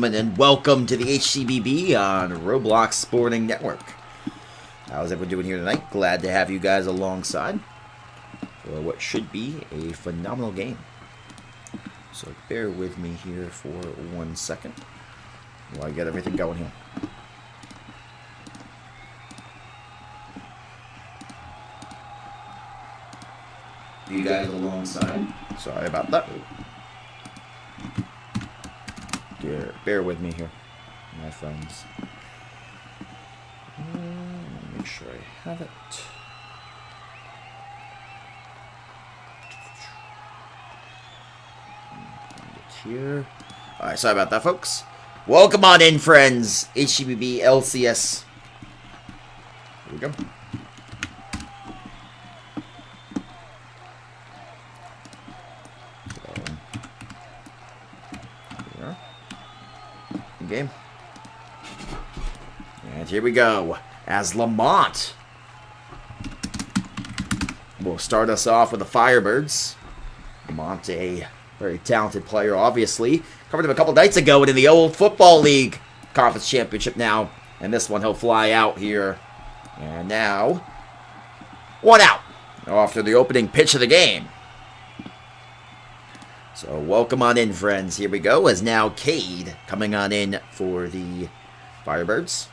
And welcome to the HCBB on Roblox Sporting Network. How's everyone doing here tonight? Glad to have you guys alongside for what should be a phenomenal game. So bear with me here for 1 second while I get everything going here. You guys alongside. Sorry about that. Bear with me here, my friends. Make sure I have it. Here. Alright, sorry about that, folks. Welcome on in, friends. HCBB LCS. Here we go. Game. And here we go. As Lamont will start us off with the Firebirds. Lamont, a very talented player, obviously. Covered him a couple nights ago in the old Football League Conference Championship now. And this one he'll fly out here. And now, 1 out after the opening pitch of the game. So welcome on in, friends. Here we go, as now Cade coming on in for the Firebirds.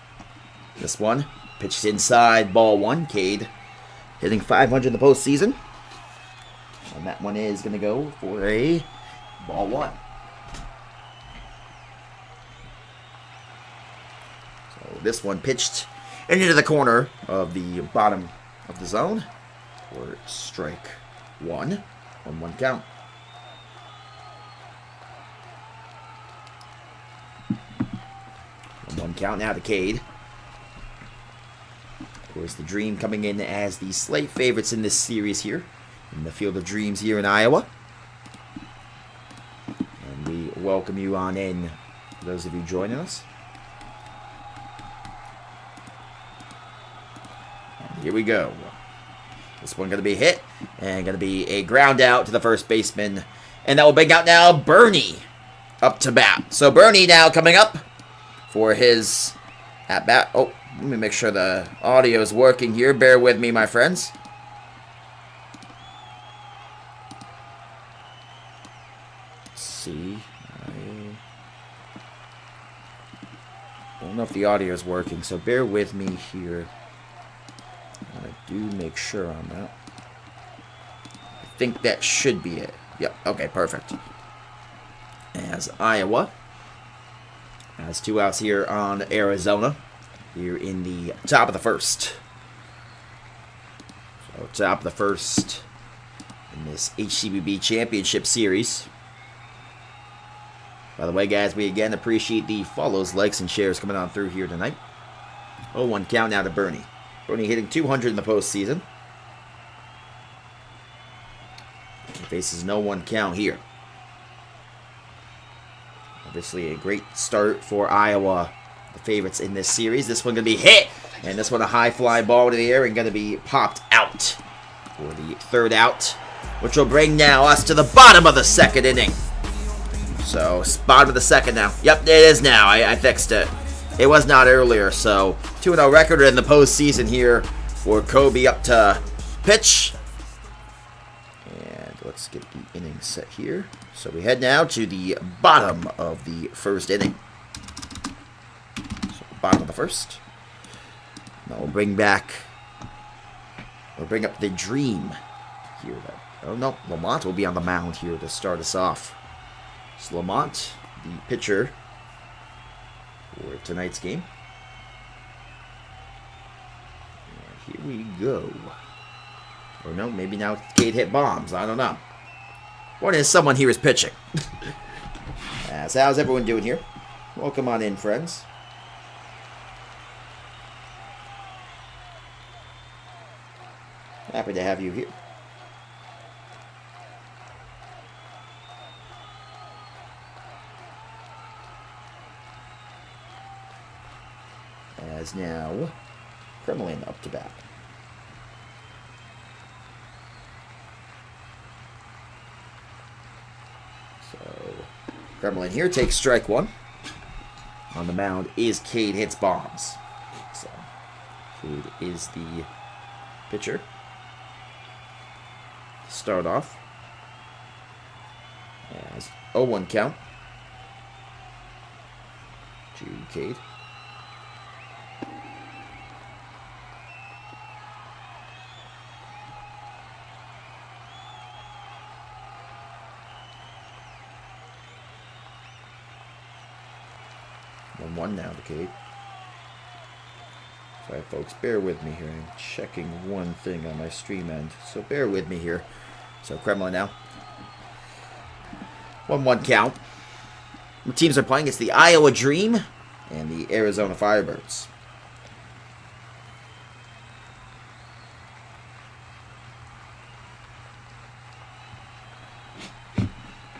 This one, pitched inside, ball one. Cade hitting 500 in the postseason. And that one is going to go for a ball one. So this one pitched into the corner of the bottom of the zone for strike one. 1-1 count. 1 count now to Cade. Of course, the Dream coming in as the slight favorites in this series here, in the Field of Dreams here in Iowa. And we welcome you on in, those of you joining us. And here we go. This one going to be hit, and going to be a ground out to the first baseman. And that will bring out now Bernie up to bat. So Bernie now coming up for his at-bat. Oh, let me make sure the audio is working here. Bear with me, my friends. Let's see. I don't know if the audio is working, so bear with me here. I do make sure on that. I think that should be it. Yep, okay, perfect. As Iowa has 2 outs here on Arizona, here in the top of the first. So top of the first in this HCBB Championship Series. By the way, guys, we again appreciate the follows, likes, and shares coming on through here tonight. 0-1 count now to Bernie. Bernie hitting 200 in the postseason. He faces no 1 count here. Obviously, a great start for Iowa, the favorites in this series. This one going to be hit, and this one a high fly ball into the air and going to be popped out for the 3rd out, which will bring now us to the bottom of the 2nd inning. So, bottom of the 2nd now. Yep, it is now. I fixed it. It was not earlier, so 2-0 record in the postseason here for Kobe up to pitch. And let's get the inning set here. So we head now to the bottom of the 1st inning. So bottom of the 1st. Now we'll bring up the Dream here. Oh no, Lamont will be on the mound here to start us off. So Lamont, the pitcher for tonight's game. And here we go. Or no, maybe now Cade hit bombs. I don't know. What is someone here is pitching? So how's everyone doing here? Welcome on in, friends. Happy to have you here. As now, Kremlin up to bat. So, Kremlin here takes strike one. On the mound is Cade Hits Bombs. So, Cade is the pitcher. Start off as 0-1 count to Cade. One now to Cade. Sorry, folks, bear with me here. I'm checking one thing on my stream end, so bear with me here. So Kremlin now. 1-1 count. The teams are playing. It's the Iowa Dream and the Arizona Firebirds.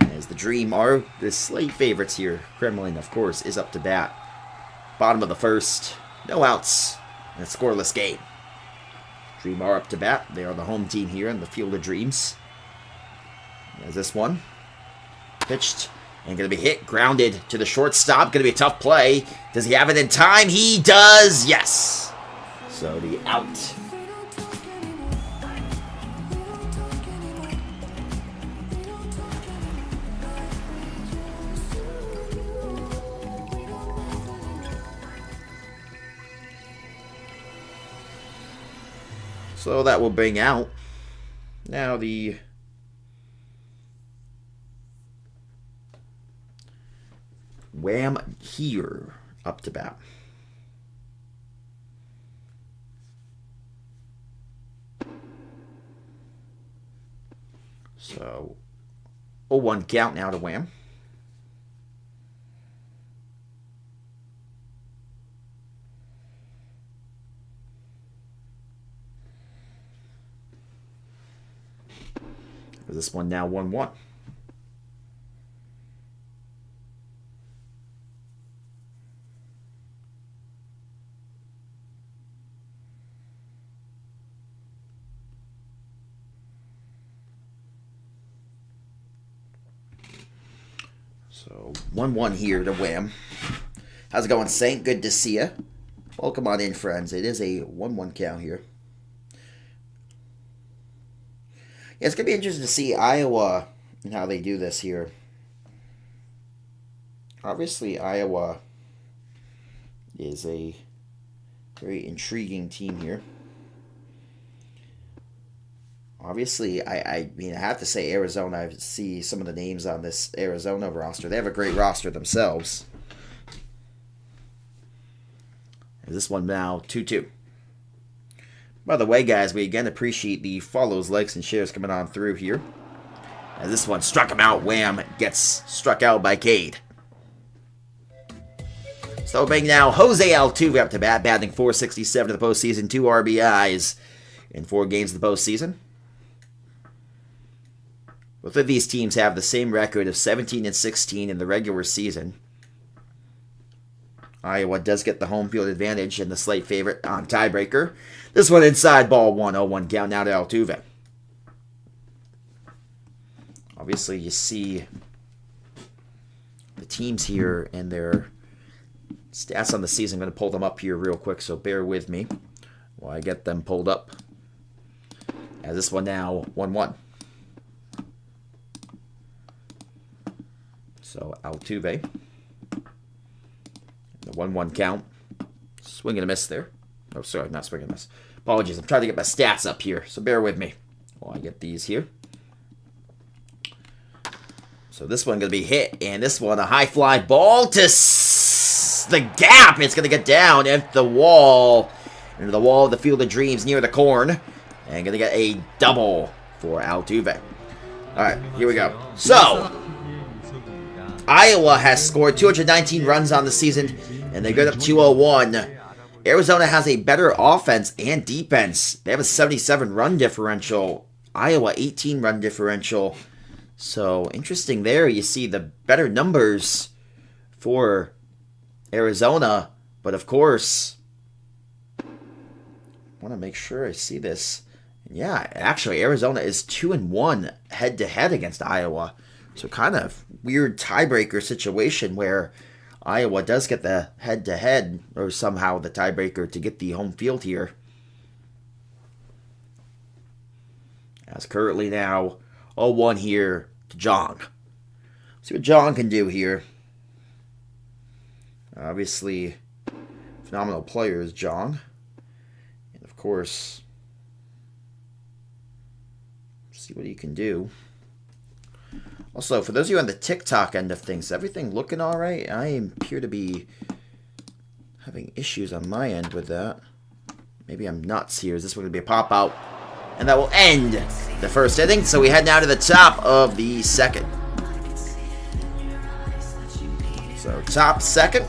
As the Dream are the slight favorites here. Kremlin, of course, is up to bat. Bottom of the first. No outs. And a scoreless game. Dream are up to bat. They are the home team here in the Field of Dreams. As this one pitched and going to be hit, grounded to the shortstop. Going to be a tough play. Does he have it in time? He does. Yes. So the out. So that will bring out now the Wham here up to bat. So 0-1 count now to Wham. This one now 1-1. So 1-1 here to Wham. How's it going, Saint? Good to see you. Welcome on in, friends. It is a 1-1 count here. Yeah, it's going to be interesting to see Iowa and how they do this here. Obviously, Iowa is a very intriguing team here. Obviously, I mean, I have to say Arizona. I see some of the names on this Arizona roster. They have a great roster themselves. And this one now 2-2. By the way, guys, we again appreciate the follows, likes, and shares coming on through here. As this one struck him out, Wham gets struck out by Cade. So bring now Jose Altuve up to bat, batting .467 in the postseason, 2 RBIs in 4 games of the postseason. Both of these teams have the same record of 17-16 in the regular season. Iowa does get the home field advantage and the slight favorite on tiebreaker. This one inside ball 1, 0-1 count now to Altuve. Obviously, you see the teams here and their stats on the season. I'm going to pull them up here real quick, so bear with me while I get them pulled up. As this one now 1-1. So Altuve. The 1-1 count. Swing and a miss there. Oh, sorry, not swing and a miss. Apologies, I'm trying to get my stats up here, so bear with me while I get these here. So this one going to be hit, and this one a high fly ball to the gap. It's going to get down into the wall of the Field of Dreams near the corn, and going to get a double for Altuve. All right, here we go. So Iowa has scored 219 runs on the season, and they got up 201. Arizona has a better offense and defense. They have a 77 run differential. Iowa 18 run differential. So interesting there. You see the better numbers for Arizona, but of course, I want to make sure I see this. Yeah, actually, Arizona is 2-1 head-to-head against Iowa. So kind of weird tiebreaker situation where Iowa does get the head-to-head, or somehow the tiebreaker to get the home field here. As currently now 0-1 here to Jong. See what Jong can do here. Obviously, phenomenal player is Jong. And of course, see what he can do. Also, for those of you on the TikTok end of things, is everything looking alright? I appear to be having issues on my end with that. Maybe I'm nuts here. Is this going to be a pop-out? And that will end the first inning. So we head now to the top of the second. So top second.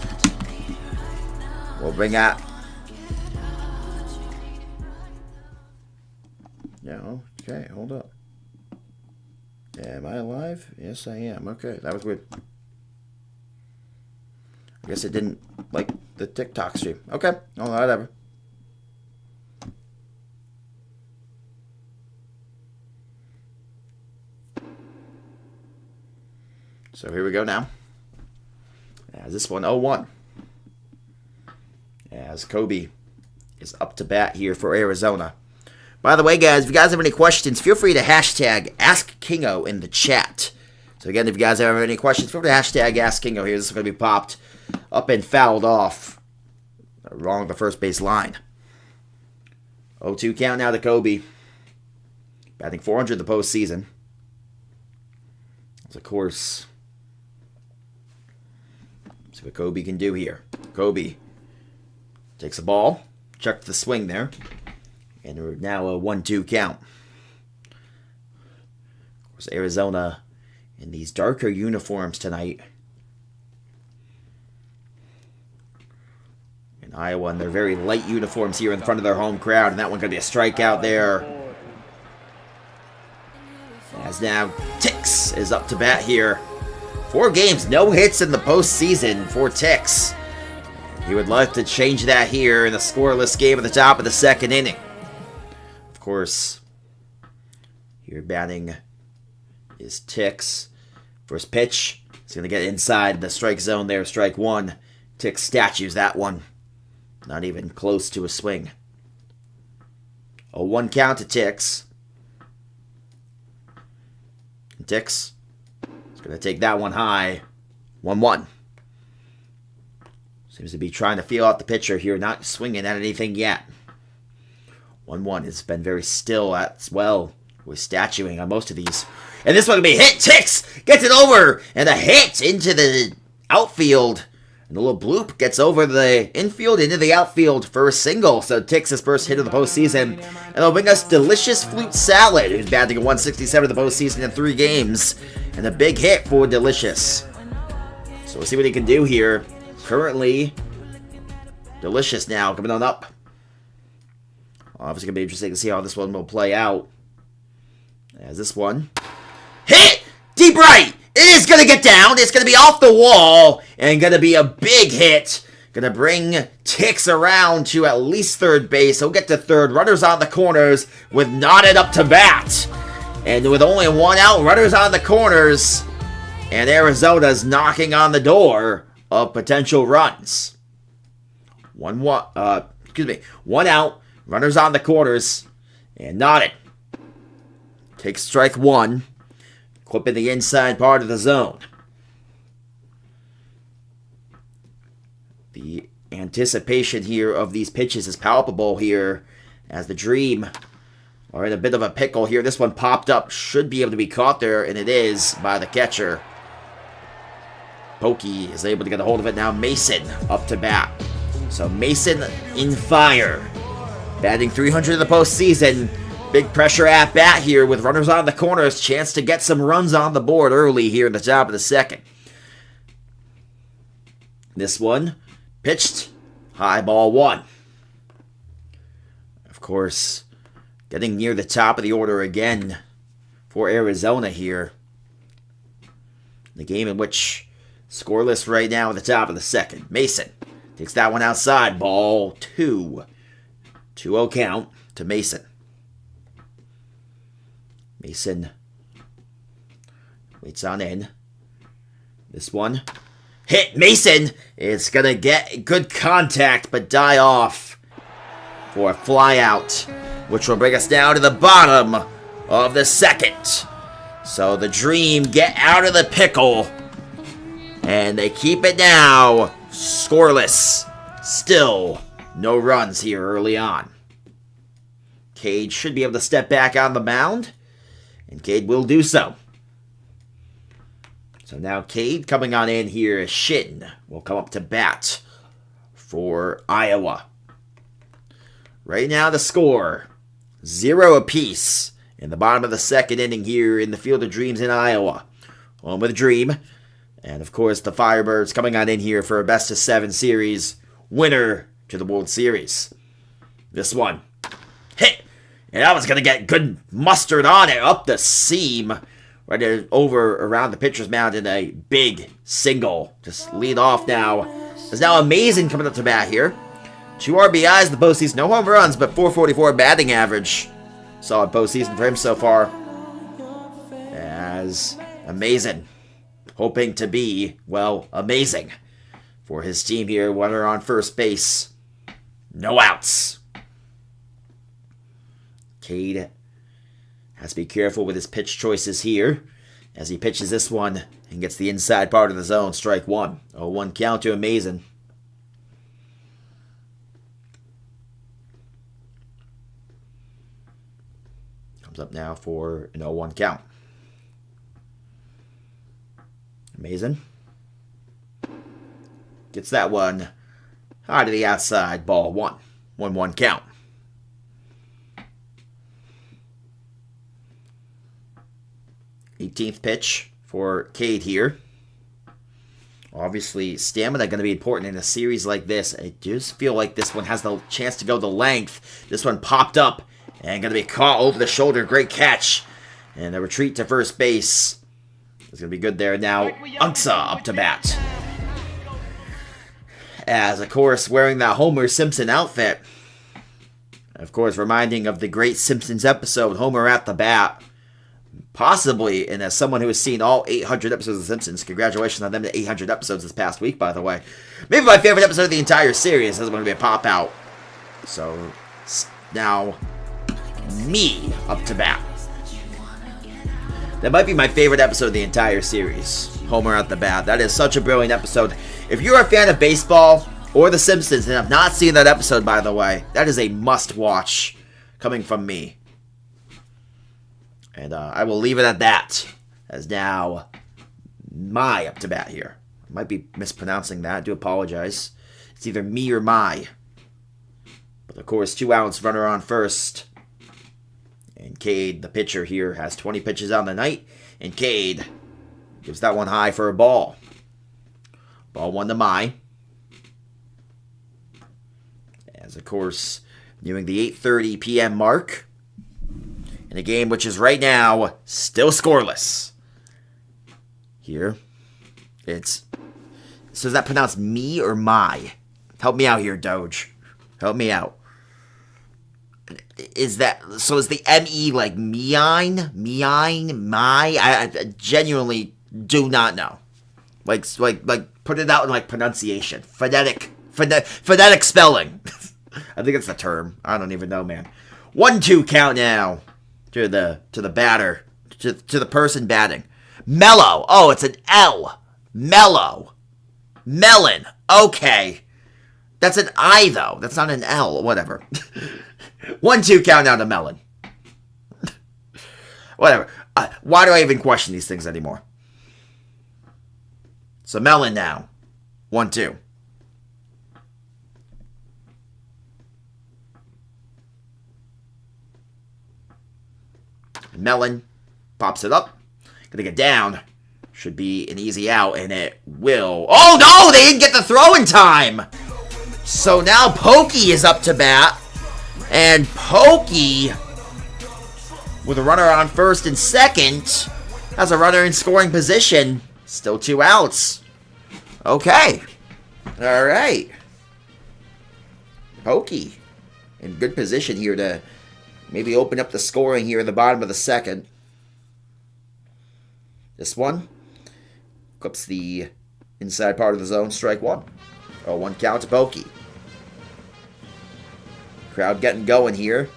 We'll bring out... Yeah, okay, hold up. Am I alive? Yes, I am. Okay, that was weird. I guess it didn't like the TikTok stream. Okay, oh, whatever. So here we go now. As this one 0-1. As Kobe is up to bat here for Arizona. By the way, guys, if you guys have any questions, feel free to hashtag AskKingo in the chat. So again, if you guys have any questions, feel free to hashtag AskKingo here. This is going to be popped up and fouled off along the first base line. 0-2 count now to Kobe. Batting 400 in the postseason. Of course, see what Kobe can do here. Kobe takes the ball, checked the swing there. And we're now a 1-2 count. Of course, Arizona in these darker uniforms tonight. And Iowa in their very light uniforms here in front of their home crowd. And that one's going to be a strikeout there. As now Tix is up to bat here. 4 games, no hits in the postseason for Tix. He would like to change that here in a scoreless game at the top of the second inning. Of course, here batting is Tix. First pitch, he's going to get inside the strike zone there, strike one. Tix statues that one. Not even close to a swing. A 1 count to Tix. And Tix is going to take that one high. 1-1. Seems to be trying to feel out the pitcher here, not swinging at anything yet. 1-1 has been very still as well. We're statuing on most of these. And this one will be hit. Tix gets it over. And a hit into the outfield. And the little bloop gets over the infield into the outfield for a single. So Tix's first hit of the postseason. And it'll bring us Delicious Flute Salad, who's batting a 167 in the postseason in 3 games. And a big hit for Delicious. So we'll see what he can do here. Currently, Delicious now coming on up. Obviously, going to be interesting to see how this one will play out. As this one hit deep right. It is going to get down. It's going to be off the wall and going to be a big hit. Going to bring Tix around to at least third base. He'll get to third. Runners on the corners with Knotted up to bat. And with only 1 out, runners on the corners. And Arizona's knocking on the door of potential runs. 1 out. Runners on the corners. And Knotted takes strike 1. Clipping the inside part of the zone. The anticipation here of these pitches is palpable here. As the Dream are in a bit of a pickle here. This one popped up. Should be able to be caught there. And it is by the catcher. Pokey is able to get a hold of it now. Mason up to bat. So Mason in fire. Batting 300 in the postseason. Big pressure at bat here with runners on the corners. Chance to get some runs on the board early here in the top of the second. This one pitched. High ball 1. Of course, getting near the top of the order again for Arizona here. The game in which scoreless right now at the top of the second. Mason takes that one outside. Ball 2. 2-0 count to Mason. Mason waits on in. This one hit. Mason is going to get good contact, but die off for a fly out, which will bring us down to the bottom of the second. So the Dream get out of the pickle, and they keep it now scoreless. Still no runs here early on. Cade should be able to step back on the mound, and Cade will do so. So now Cade coming on in here, Shin will come up to bat for Iowa. Right now the score, 0 apiece in the bottom of the second inning here in the Field of Dreams in Iowa. Home with a Dream. And of course the Firebirds coming on in here for a best of 7 series winner to the World Series. This one, hit. And that was going to get good mustard on it up the seam. Right there over around the pitcher's mound in a big single. Just lead off now. There's now Amazing coming up to bat here. 2 RBIs in the postseason. No home runs, but .444 batting average. Solid postseason for him so far. As Amazing hoping to be, well, amazing for his team here. Runner on first base. No outs. Cade has to be careful with his pitch choices here as he pitches this one and gets the inside part of the zone. Strike 1. 0-1 count to Amazing. Comes up now for an 0-1 count. Amazing. Gets that one high to the outside. Ball 1. 1-1 count. th pitch for Cade here. Obviously, stamina going to be important in a series like this. I just feel like this one has the chance to go the length. This one popped up and going to be caught over the shoulder. Great catch. And a retreat to first base is going to be good there. Now, Unksa up to bat. As, of course, wearing that Homer Simpson outfit. Of course, reminding of the great Simpsons episode, Homer at the bat. Possibly, and as someone who has seen all 800 episodes of The Simpsons, congratulations on them to 800 episodes this past week, by the way. Maybe my favorite episode of the entire series is going to be a pop-out. So, now, me up to bat. That might be my favorite episode of the entire series, Homer at the bat. That is such a brilliant episode. If you're a fan of baseball or The Simpsons and have not seen that episode, by the way, that is a must-watch coming from me. And I will leave it at that, as now my up to bat here. I might be mispronouncing that. I do apologize. It's either me or my. But of course, 2 outs, runner on first. And Cade, the pitcher here, has 20 pitches on the night. And Cade gives that one high for a ball. Ball 1 to my. As of course, nearing the 8:30 p.m. mark. In a game which is right now still scoreless. Here, it's... So is that pronounced me or my? Help me out here, Doge. Help me out. Is that... So is the M-E like meine? Meine? My? I genuinely do not know. Like put it out in like pronunciation. Phonetic spelling. I think it's the term. I don't even know, man. 1-2 count now. To the batter, to the person batting. Mellow. Oh, it's an L. Mellow. Melon. Okay. That's an I, though. That's not an L. Whatever. 1-2 count now to Melon. Whatever. Why do I even question these things anymore? So Melon now. 1-2. Melon pops it up. Gonna get down. Should be an easy out, and it will. Oh no! They didn't get the throw in time! So now Pokey is up to bat. And Pokey, with a runner on first and second, has a runner in scoring position. Still 2 outs. Okay. Alright. Pokey in good position here to maybe open up the scoring here in the bottom of the second. This one clips the Inside part of the zone, strike one. Oh, 1 count to Pokey. Crowd getting going here.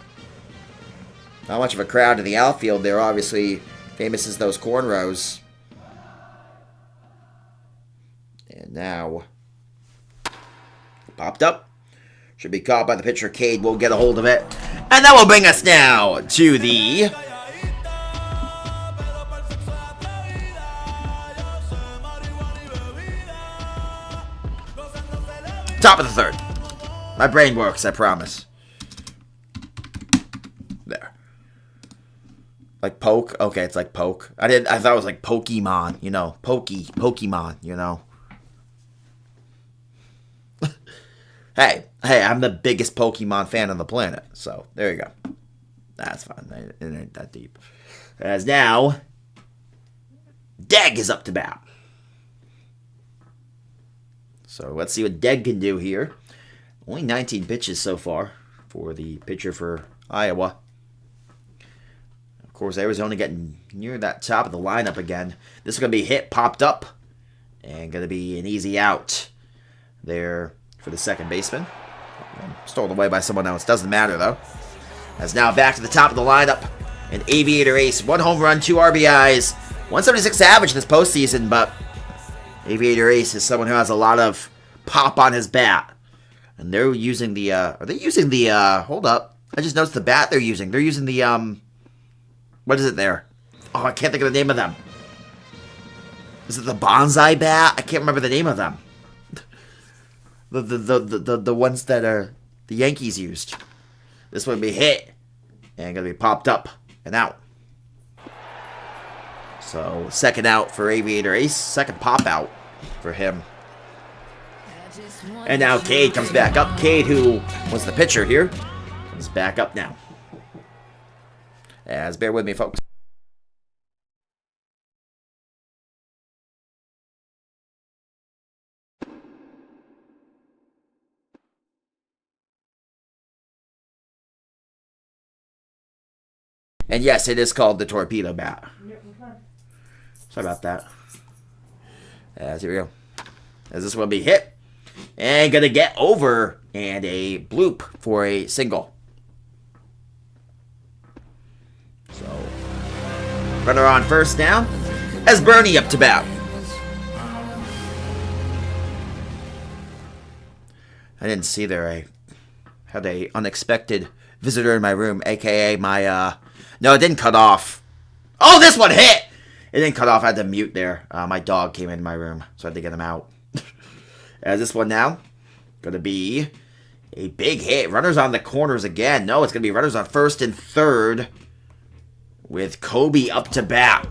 Not much of a crowd in the outfield. They're obviously famous as those cornrows. And now, popped up. Should be caught by the pitcher. Cade will get a hold of it. And that will bring us now to the top of the third. My brain works, I promise. There. Like poke? Okay, it's like poke. I thought it was like Pokemon, you know. Pokemon, you know. Hey, I'm the biggest Pokemon fan on the planet. So, there you go. That's fine. It ain't that deep. As now, Deg is up to bat. So, let's see what Deg can do here. Only 19 pitches so far for the pitcher for Iowa. Of course, Arizona getting near that top of the lineup again. This is going to be hit, popped up, and going to be an easy out there for the second baseman. Stolen away by someone else. Doesn't matter, though. As now back to the top of the lineup. An Aviator ace. 1 home run, 2 RBIs. 176 average this postseason, but Aviator ace is someone who has a lot of pop on his bat. And they're using the, are they using the, hold up. I just noticed the bat they're using. They're using the, what is it there? Oh, I can't think of the name of them. Is it the bonsai bat? I can't remember the name of them. The ones that are the Yankees used. This one will be hit and gonna be popped up and out. So second out for Aviator Ace, second pop out for him. And now Cade comes back up. Cade, who was the pitcher here, comes back up now. As bear with me, folks. And yes, it is called the torpedo bat. Sorry about that. As here we go. As this one will be hit. And gonna get over. And a bloop for a single. So, runner on first now. As Bernie up to bat. I didn't see there. I had a unexpected visitor in my room, aka my no, it didn't cut off. Oh, this one hit! It didn't cut off. I had to mute there. My dog came in my room, so I had to get him out. As this one now, going to be a big hit. Runners on the corners again. No, it's going to be runners on first and third with Kobe up to bat.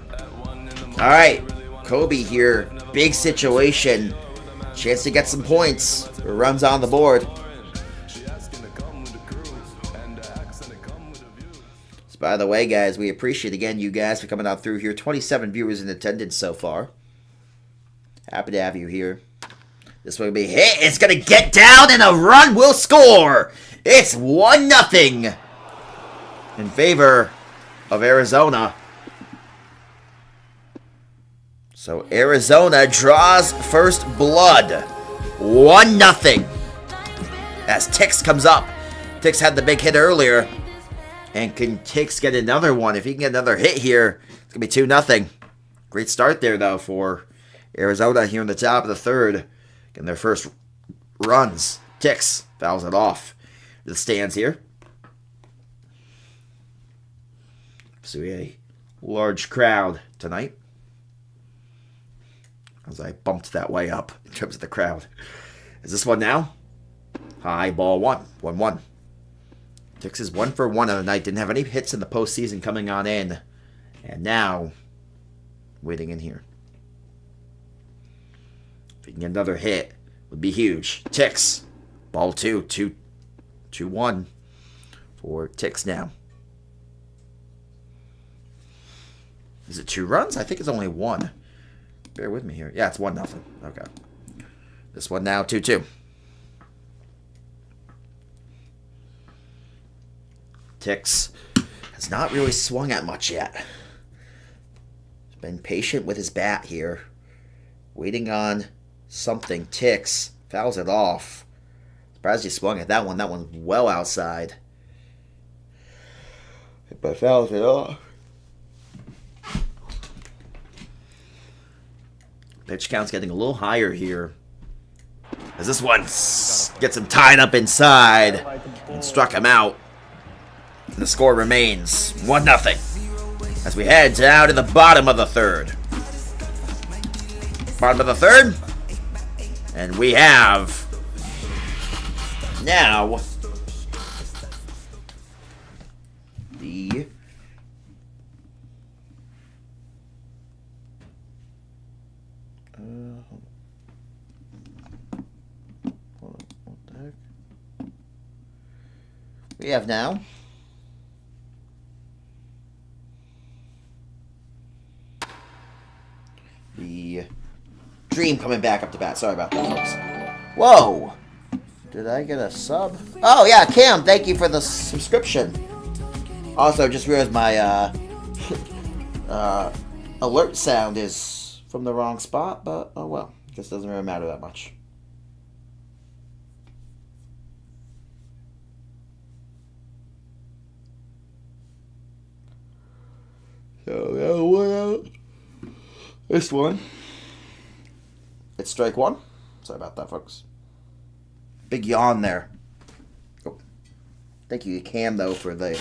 All right, Kobe here. Big situation. Chance to get some points. Runs on the board. By the way, guys, we appreciate, again, you guys for coming on through here. 27 viewers in attendance so far. Happy to have you here. This one will be hit. It's going to get down, and a run will score. It's 1-0 in favor of Arizona. So Arizona draws first blood. 1-0. As Tix comes up. Tix had the big hit earlier. And can Tix get another one? If he can get another hit here, it's going to be 2-0. Great start there, though, for Arizona here in the top of the third. Getting their first runs. Tix fouls it off. The stands here. So we had a large crowd tonight. As I bumped that way up in terms of the crowd. Is this one now? High ball 1. 1-1. Tix is 1 for 1 on the night. Didn't have any hits in the postseason coming on in. And now, waiting in here. If he can get another hit, would be huge. Tix. Ball 2. 2-1 for Tix now. Is it 2 runs? I think it's only 1. Bear with me here. Yeah, it's 1-0. Okay. This one now, 2-2. Tix has not really swung at much yet. He's been patient with his bat here. Waiting on something ticks. Fouls it off. Surprised he swung at that one. That one's well outside. But fouls it off. Pitch count's getting a little higher here. As this one gets him tied up inside and struck him out. And the score remains 1-0 as we head down to the bottom of the third. Bottom of the third. And we have now the we have now the Dream coming back up to bat. Sorry about that, folks. Whoa! Did I get a sub? Oh, yeah, Cam, thank you for the subscription. Also, just realized my alert sound is from the wrong spot, but oh well. I guess it doesn't really matter that much. So, this one. It's strike one. Sorry about that, folks. Big yawn there. Oh. Thank you, Cam, though, for the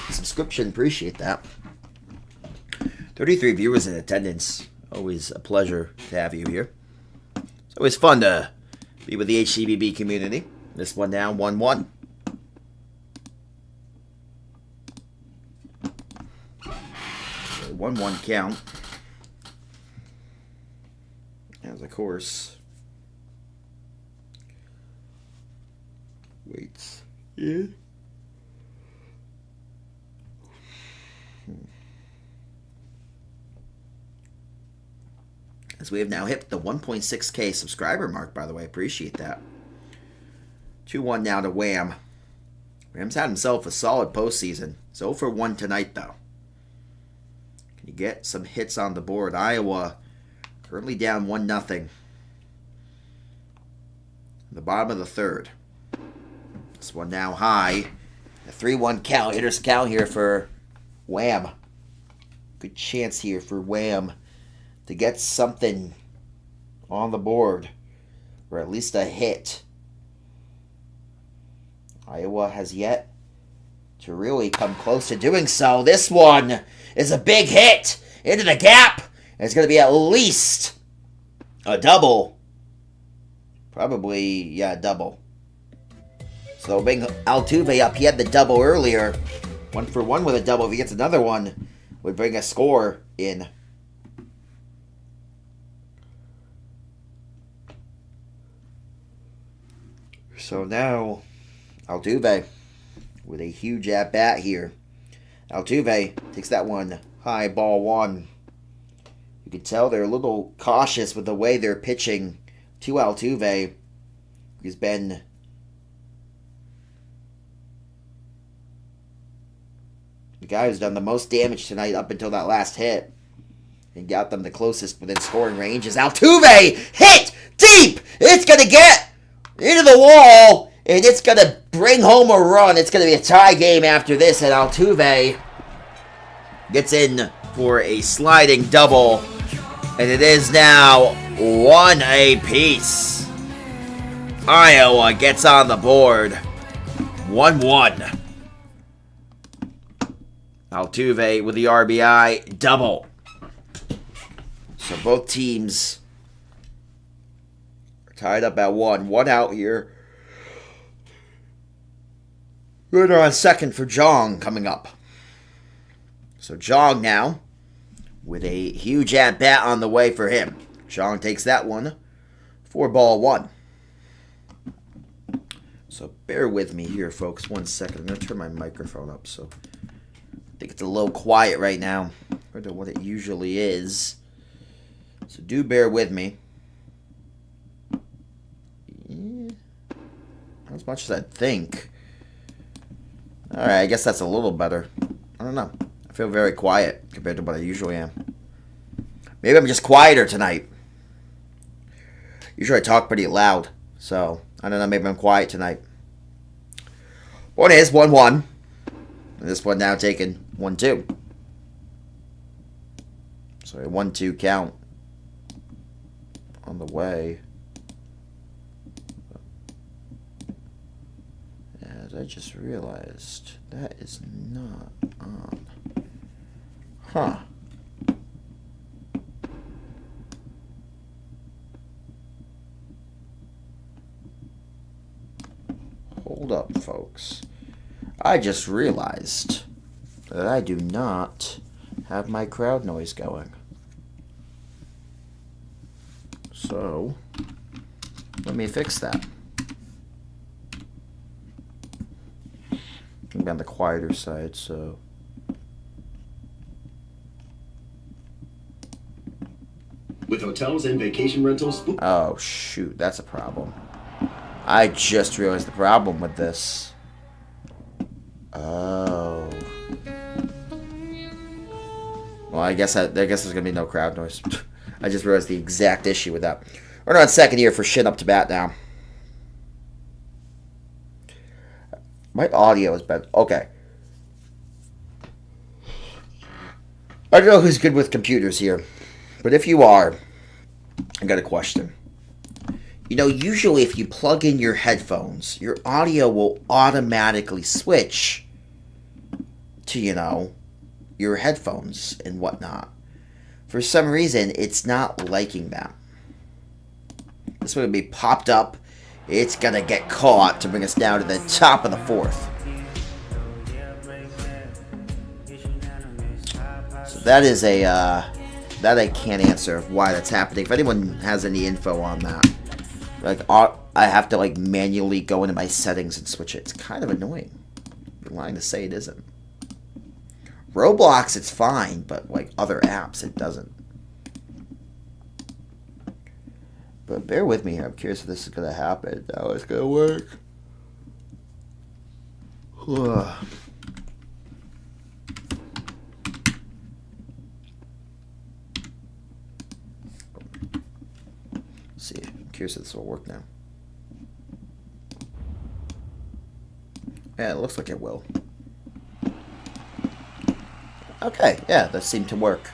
subscription. Appreciate that. 33 viewers in attendance. Always a pleasure to have you here. It's always fun to be with the HCBB community. This one down, 1-1. So 1-1 count. As of course. Waits. Yeah. As we have now hit the 1.6K subscriber mark, by the way. Appreciate that. 2-1 now to Wham. Wham's had himself a solid postseason. It's 0 for 1 tonight, though. Can you get some hits on the board? Iowa currently down 1-0. The bottom of the third. This one now high. A 3-1 count. Hitter's count here for Wham. Good chance here for Wham to get something on the board. Or at least a hit. Iowa has yet to really come close to doing so. This one is a big hit into the gap. And it's going to be at least a double. Probably, yeah, double. So bring Altuve up. He had the double earlier. 1 for 1 with a double. If he gets another one, would bring a score in. So now, Altuve with a huge at-bat here. Altuve takes that one high, ball 1. You can tell they're a little cautious with the way they're pitching to Altuve. He's been the guy who's done the most damage tonight up until that last hit. And got them the closest within scoring range is Altuve. Hit deep! It's going to get into the wall. And it's going to bring home a run. It's going to be a tie game after this. And Altuve gets in for a sliding double. And it is now 1 apiece. Iowa gets on the board. 1-1. Altuve with the RBI double. So both teams are tied up at 1. 1 out here. Runner on second for Jong coming up. So Jong now with a huge at-bat on the way for him. Jong takes that one for ball 1. So bear with me here, folks. 1 second. I'm going to turn my microphone up. So I think it's a little quiet right now compared to what it usually is. So do bear with me. Yeah, not as much as I'd think. Alright, I guess that's a little better. I don't know. I feel very quiet compared to what I usually am. Maybe I'm just quieter tonight. Usually I talk pretty loud, so I don't know, maybe I'm quiet tonight. One is 1-1. And this one now taking 1-2. So a 1-2 count on the way. As I just realized, that is not on. Huh. Hold up, folks. I just realized that I do not have my crowd noise going. So, let me fix that. I'm on the quieter side, so. With hotels and vacation rentals. Oh, shoot, that's a problem. I just realized the problem with this. Oh. Well, I guess there's gonna be no crowd noise. I just realized the exact issue with that. We're on second here for Shin up to bat now. My audio is better. Okay. I don't know who's good with computers here, but if you are, I got a question. You know, usually if you plug in your headphones, your audio will automatically switch to, you know, your headphones and whatnot. For some reason, it's not liking that. This one will be popped up. It's going to get caught to bring us down to the top of the fourth. So that is a, that I can't answer why that's happening. If anyone has any info on that, like, I have to, like, manually go into my settings and switch it. It's kind of annoying. I'm lying to say it isn't. Roblox, it's fine, but, like, other apps, it doesn't. But bear with me here. I'm curious if this is going to happen. How it's going to work. Let's see. I'm curious if this will work now. Yeah, it looks like it will. Okay, yeah, that seemed to work.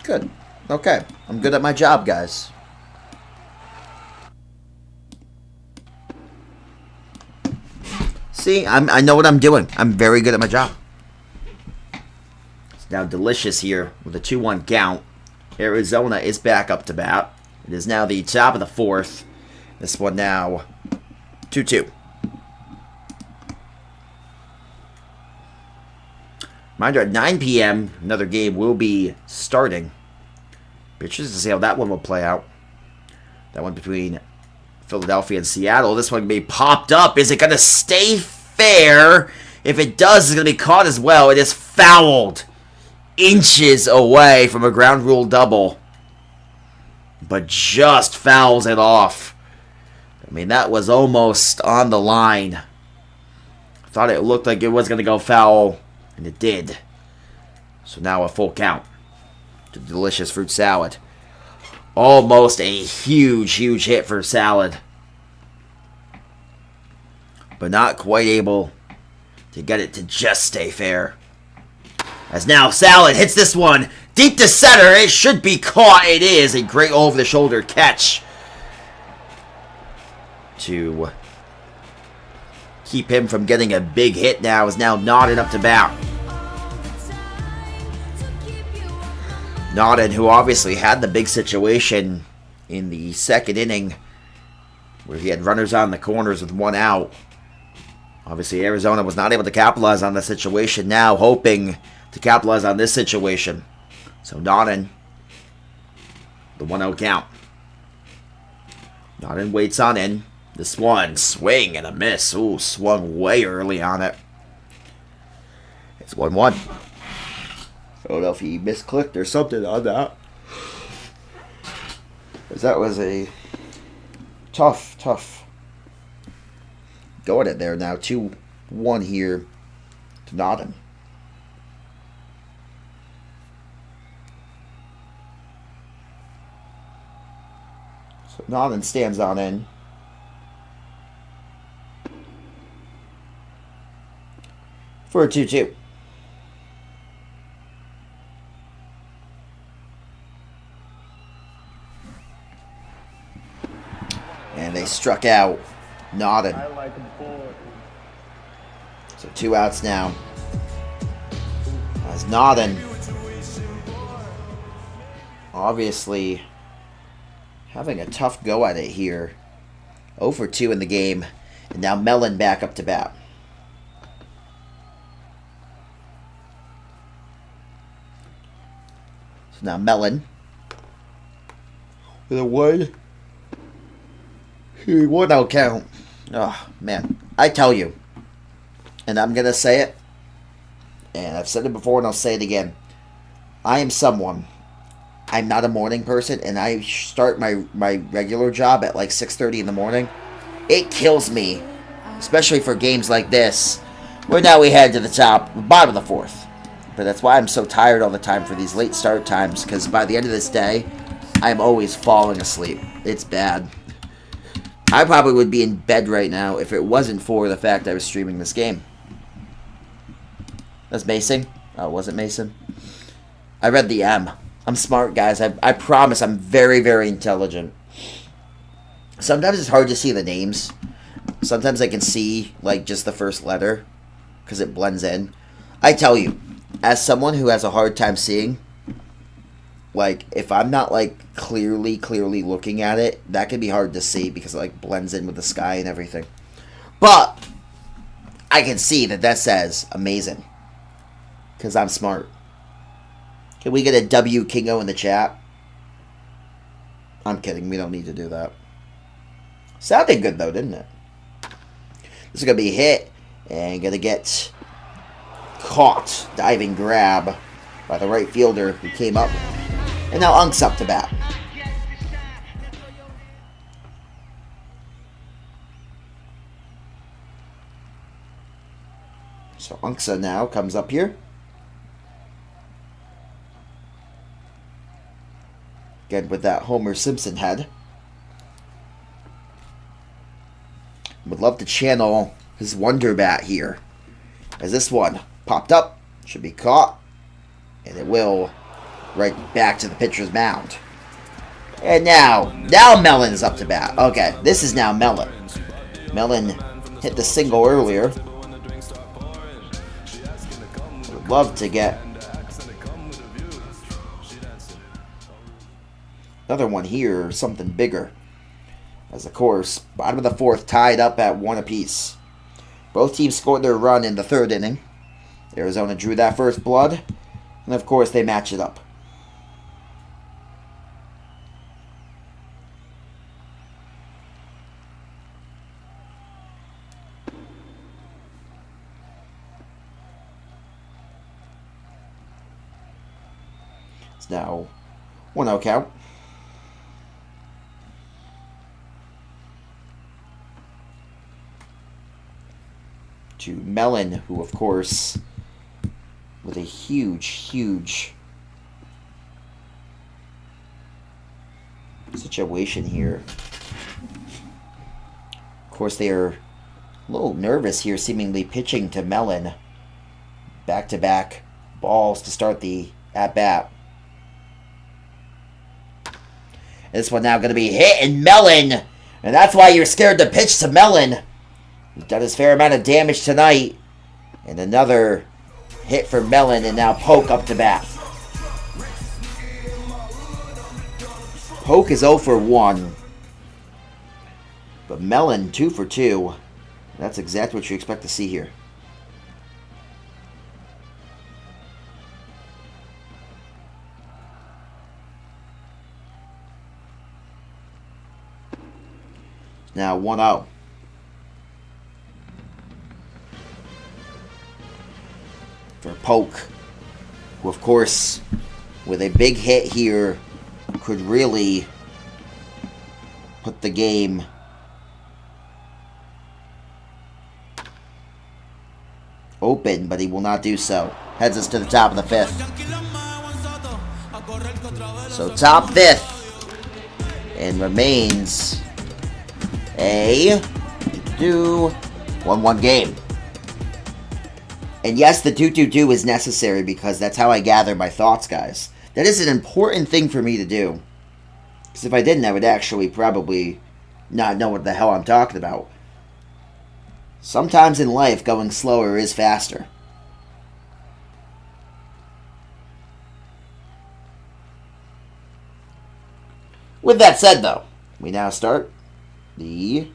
Good. Okay. I'm good at my job, guys. See, I know what I'm doing. I'm very good at my job. It's now Delicious here with a 2-1 count. Arizona is back up to bat. It is now the top of the fourth. This one now 2-2. Reminder, at 9 p.m., another game will be starting. Be interested to see how that one will play out. That one between Philadelphia and Seattle. This one can be popped up. Is it going to stay fair? If it does, it's going to be caught as well. It is fouled. Inches away from a ground rule double. But just fouls it off. I mean, that was almost on the line. I thought it looked like it was going to go foul. And it did. So now a full count to Delicious Fruit Salad. Almost a huge, huge hit for Salad. But not quite able to get it to just stay fair. As now Salad hits this one deep to center. It should be caught. It is a great over-the-shoulder catch to keep him from getting a big hit now. Is now Nodden up to bat. Nodden, who obviously had the big situation in the second inning where he had runners on the corners with one out. Obviously, Arizona was not able to capitalize on the situation. Now hoping to capitalize on this situation. So Nodden, the 1-0 count. Nodden waits on in. This one, swing and a miss. Ooh, swung way early on it. It's 1-1. I don't know if he misclicked or something on that. Because that was a tough go at it there. Now 2-1 here to Nodden. So Nolan stands on in. For a 2-2. And they struck out Nodden. So 2 outs now. As Nodden obviously having a tough go at it here. 0 for 2 in the game. And now Mellon back up to bat. So now Mellon with a 1 out count. Oh, man. I tell you, and I'm going to say it, and I've said it before and I'll say it again. I am someone. I'm not a morning person, and I start my regular job at like 6:30 in the morning. It kills me, especially for games like this, where now we head to the bottom of the 4th. But that's why I'm so tired all the time for these late start times, because by the end of this day, I'm always falling asleep. It's bad. I probably would be in bed right now if it wasn't for the fact I was streaming this game. That's Mason? Oh, was it Mason? I read the M. I'm smart, guys. I promise I'm very, very intelligent. Sometimes it's hard to see the names. Sometimes I can see, like, just the first letter because it blends in. I tell you, as someone who has a hard time seeing, like, if I'm not, like, clearly looking at it, that can be hard to see because it, like, blends in with the sky and everything. But I can see that says amazing because I'm smart. Can we get a W Kingo in the chat? I'm kidding. We don't need to do that. Sounded good, though, didn't it? This is going to be hit and going to get caught. Diving grab by the right fielder who came up. And now Unk's up to bat. So Unksa now comes up here. Again with that Homer Simpson head. Would love to channel his Wonder Bat here. As this one popped up. Should be caught. And it will right back to the pitcher's mound. And now Mellon is up to bat. Okay, this is now Mellon. Mellon hit the single earlier. Would love to get another one here, something bigger. As of course, bottom of the 4th, tied up at 1 apiece. Both teams scored their run in the 3rd inning. Arizona drew that first blood, and of course they match it up. It's now 1-0 count. To Mellon, who of course, with a huge situation here. Of course, they are a little nervous here, seemingly pitching to Mellon. Back-to-back balls to start the at-bat. This one now going to be hit, and Mellon, and that's why you're scared to pitch to Mellon. He's done his fair amount of damage tonight. And another hit for Mellon, and now Polk up to bat. Polk is 0 for 1. But Mellon 2 for 2. That's exactly what you expect to see here. Now 1-0. For Polk, who of course, with a big hit here, could really put the game open, but he will not do so. Heads us to the top of the 5th. So top 5th. and remains a 1-1 game. And yes, the 2-2-2 is necessary because that's how I gather my thoughts, guys. That is an important thing for me to do. Because if I didn't, I would actually probably not know what the hell I'm talking about. Sometimes in life, going slower is faster. With that said, though, we now start the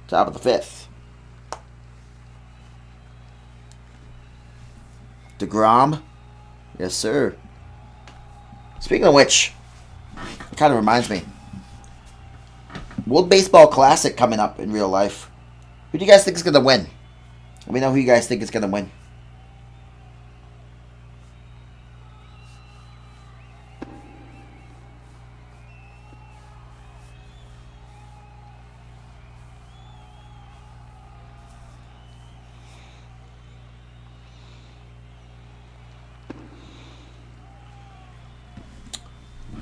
top of the 5th. DeGrom. Yes, sir. Speaking of which, it kind of reminds me. World Baseball Classic coming up in real life. Who do you guys think is going to win? Let me know who you guys think is going to win.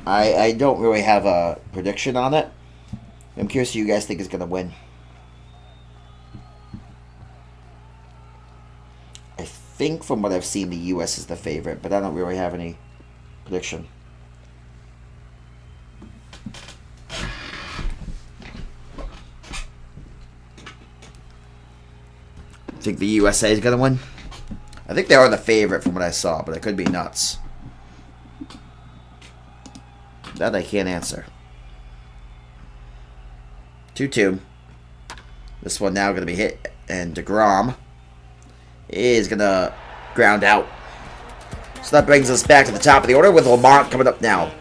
I don't really have a prediction on it. I'm curious who you guys think is going to win. I think from what I've seen, the U.S. is the favorite, but I don't really have any prediction. Think the USA is going to win? I think they are the favorite from what I saw, but I could be nuts. That I can't answer. 2-2. This one now going to be hit, and DeGrom is going to ground out. So that brings us back to the top of the order with Lamont coming up now.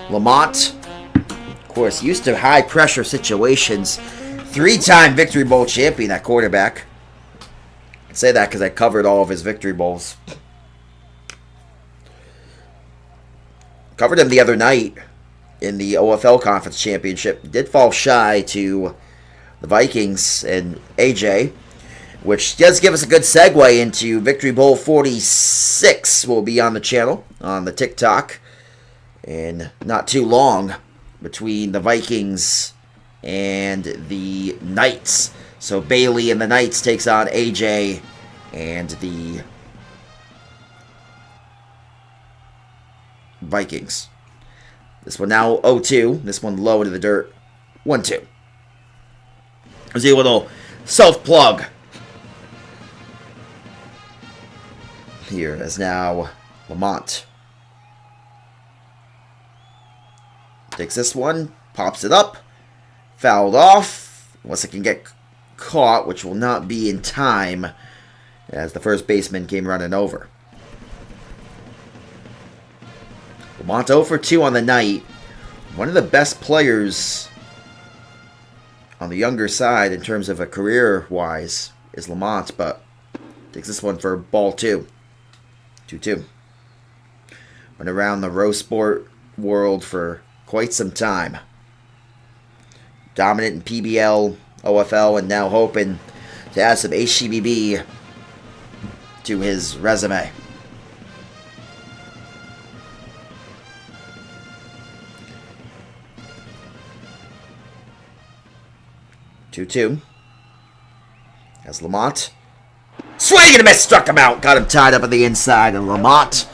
Lamont, of course, used to high-pressure situations. 3-time Victory Bowl champion at quarterback. I say that because I covered all of his Victory Bowls. Covered him the other night in the OFL Conference Championship. Did fall shy to the Vikings and AJ, which does give us a good segue into Victory Bowl 46. Will be on the channel, on the TikTok, and not too long between the Vikings and the Knights. So Bailey and the Knights takes on AJ and the Vikings. This one now 0-2. This one low to the dirt. 1-2. There's a little self-plug here as now Lamont takes this one, pops it up, fouled off, unless it can get caught, which will not be in time as the first baseman came running over. Lamont 0 for 2 on the night. One of the best players on the younger side in terms of a career-wise is Lamont, but takes this one for ball 2. 2-2. Went around the row sport world for quite some time. Dominant in PBL, OFL, and now hoping to add some HCBB to his resume. Two. As Lamont. Swing and a miss, struck him out. Got him tied up on the inside. And Lamont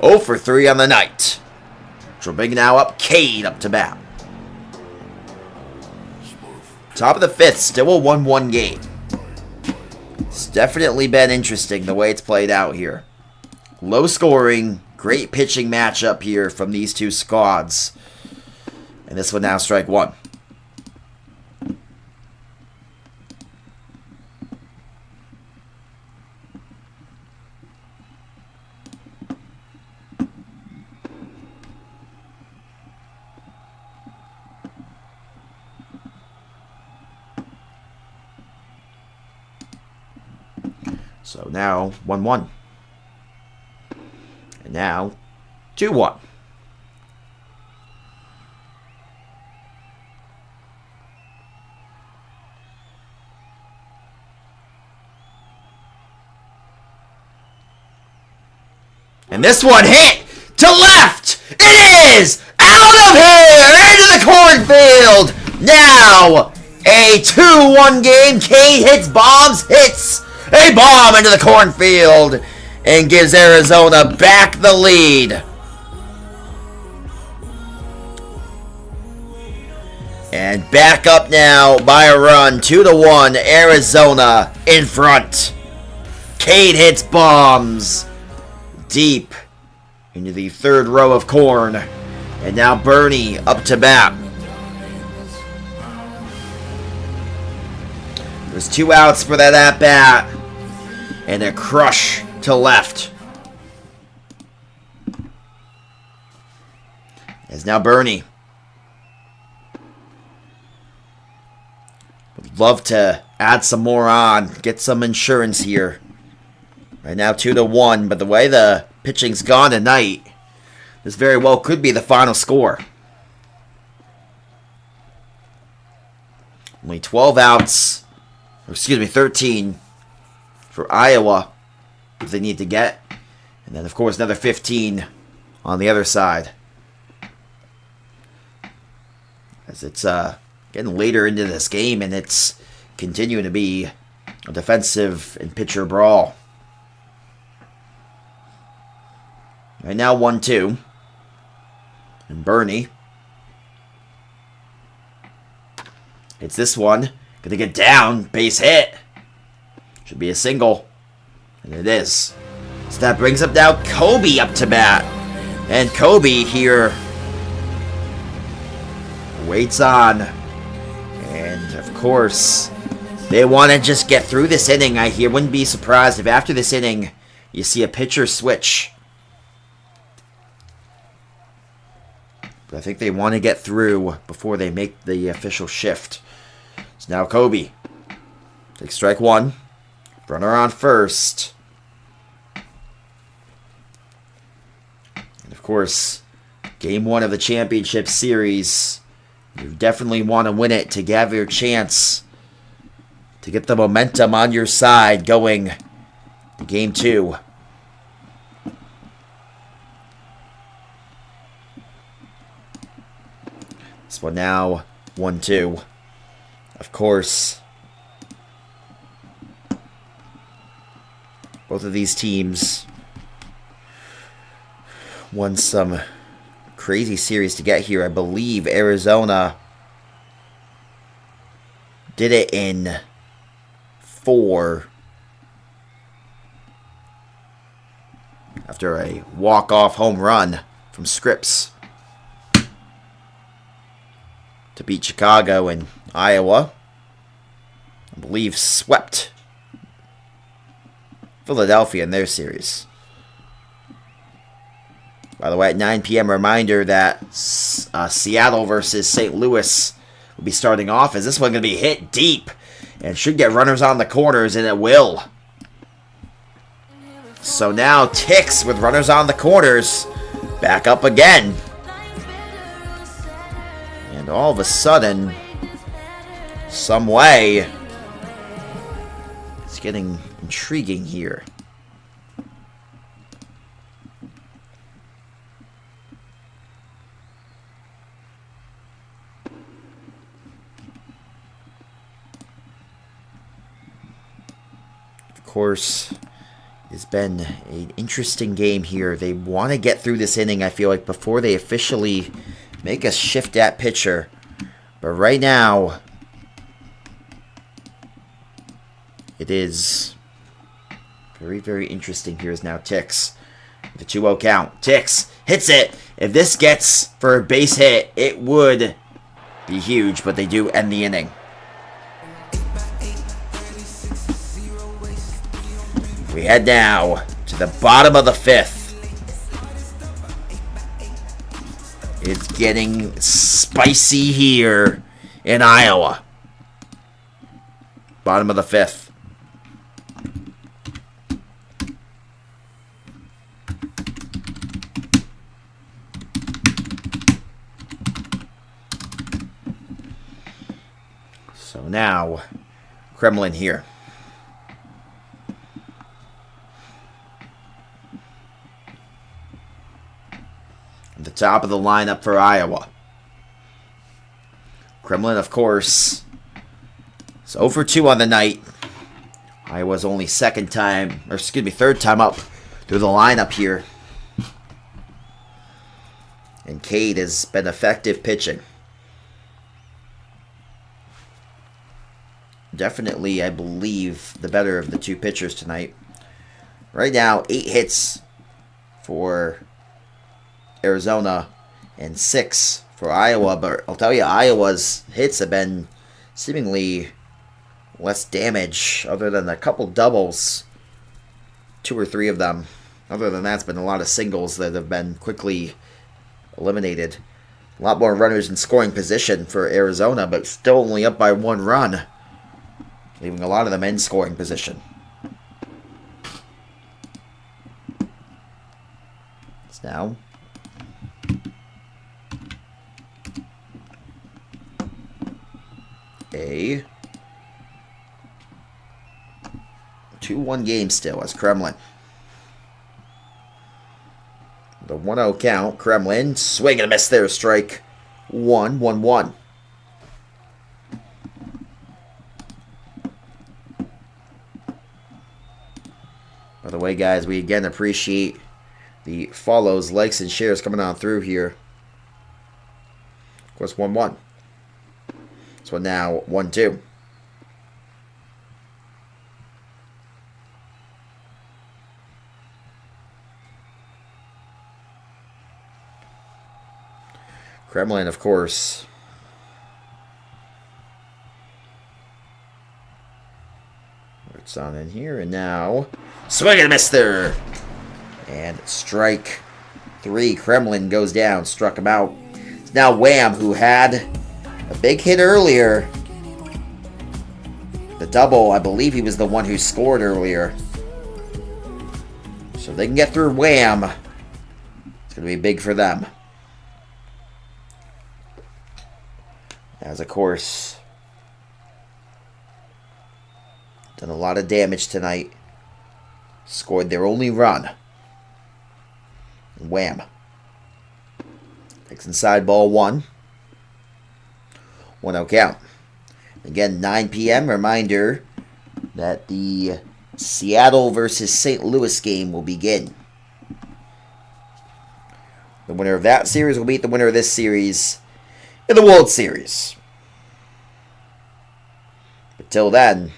0 for 3 on the night. Trebing now up. Cade up to bat. Top of the 5th. Still a 1-1 game. It's definitely been interesting the way it's played out here. Low scoring. Great pitching matchup here from these two squads. And this one now strike 1. So now 1-1. And now 2-1. And this one hit to left. It is out of cornfield. Now, a 2-1 game. Kane hits a bomb into the cornfield and gives Arizona back the lead. And back up now by a run, 2-1, Arizona in front. Cade hits bombs deep into the third row of corn. And now Bernie up to bat. There's 2 outs for that at-bat. And a crush to left. As now Bernie. Would love to add some more on. Get some insurance here. Right now 2-1. But the way the pitching's gone tonight, this very well could be the final score. Only 12 outs. Excuse me, 13 for Iowa if they need to get. And then, of course, another 15 on the other side. As it's getting later into this game, and it's continuing to be a defensive and pitcher brawl. Right now, 1-2. And Bernie. It's this one. Gonna get down. Base hit. Should be a single. And it is. So that brings up now Kobe up to bat. And Kobe here waits on. And, of course, they want to just get through this inning, I hear. Wouldn't be surprised if after this inning you see a pitcher switch. But I think they want to get through before they make the official shift. So now Kobe takes strike 1. Runner on first. And of course, game 1 of the championship series. You definitely want to win it to have your chance to get the momentum on your side going to game 2. This one now 1-2. Of course, both of these teams won some crazy series to get here. I believe Arizona did it in 4 after a walk-off home run from Scripps to beat Chicago and Iowa. I believe swept Philadelphia in their series. By the way, at 9 p.m. reminder that Seattle versus St. Louis will be starting off. Is this one going to be hit deep and should get runners on the corners, and it will. So now Ticks with runners on the corners back up again. And all of a sudden, some way, it's getting intriguing here. Of course, it's been an interesting game here. They want to get through this inning, I feel like, before they officially make a shift at pitcher. But right now, it is very, very interesting. Here is now Ticks with a 2-0 count. Ticks hits it. If this gets for a base hit, it would be huge, but they do end the inning. We head now to the bottom of the 5th. It's getting spicy here in Iowa. Bottom of the 5th. So now, Kremlin here. The top of the lineup for Iowa. Kremlin, of course. So 0 for 2 on the night. Iowa's only third time up through the lineup here. And Cade has been effective pitching. Definitely, I believe, the better of the two pitchers tonight. Right now, 8 hits for Arizona and 6 for Iowa. But I'll tell you, Iowa's hits have been seemingly less damage, other than a couple doubles. 2 or 3 of them. Other than that, it's been a lot of singles that have been quickly eliminated. A lot more runners in scoring position for Arizona, but still only up by 1 run, leaving a lot of them in scoring position. It's now a 2-1 game still as Kremlin. The 1-0 count. Kremlin, swing and a miss there. Strike 1-1-1. By the way, guys, we again appreciate the follows, likes, and shares coming on through here. Of course, 1-1. So now 1-2. Kremlin, of course. It's on in here, and now swing and a miss there. And strike 3. Kremlin goes down, struck him out. It's now Wham, who had a big hit earlier. The double, I believe he was the one who scored earlier. So they can get through Wham. It's going to be big for them. As, of course, done a lot of damage tonight. Scored their only run. Wham. Takes inside ball 1. 1-0 count. Again, 9 p.m. Reminder that the Seattle versus St. Louis game will begin. The winner of that series will beat the winner of this series in the World Series. But till then,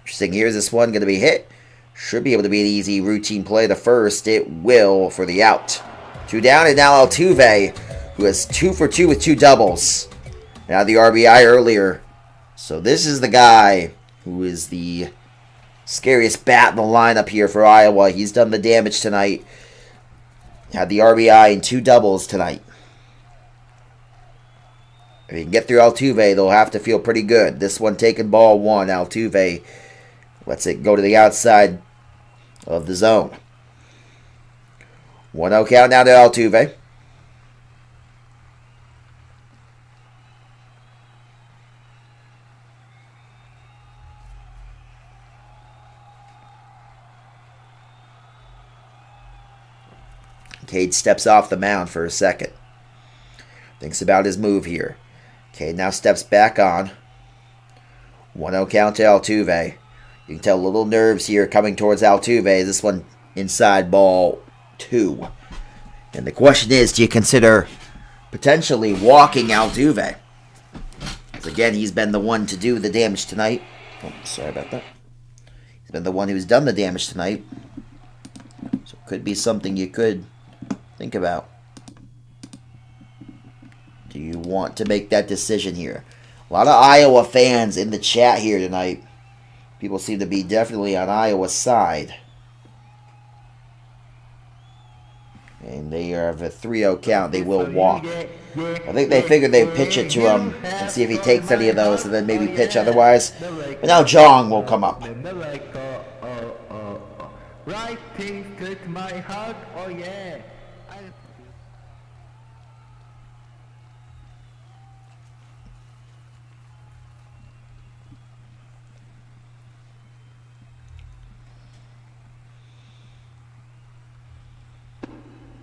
interesting here. Is this one going to be hit? Should be able to be an easy routine play to first. It will for the out. 2 down, and now Altuve, who has 2 for 2 with 2 doubles. Now the RBI earlier. So this is the guy who is the scariest bat in the lineup here for Iowa. He's done the damage tonight. Had the RBI and 2 doubles tonight. If you can get through Altuve, they'll have to feel pretty good. This one taking ball 1. Altuve lets it go to the outside of the zone. 1-0 count now to Altuve. Cade steps off the mound for a second. Thinks about his move here. Cade now steps back on. 1-0 count to Altuve. You can tell little nerves here coming towards Altuve. This one inside ball 2. And the question is, do you consider potentially walking Altuve? Because again, he's been the one to do the damage tonight. Oh, sorry about that. He's been the one who's done the damage tonight. So it could be something you could think about. Do you want to make that decision here? A lot of Iowa fans in the chat here tonight. People seem to be definitely on Iowa's side. And they have a 3-0 count. They will walk. I think they figured they'd pitch it to him and see if he takes any of those and then maybe pitch otherwise. But now Jong will come up. Right things to my heart, oh yeah.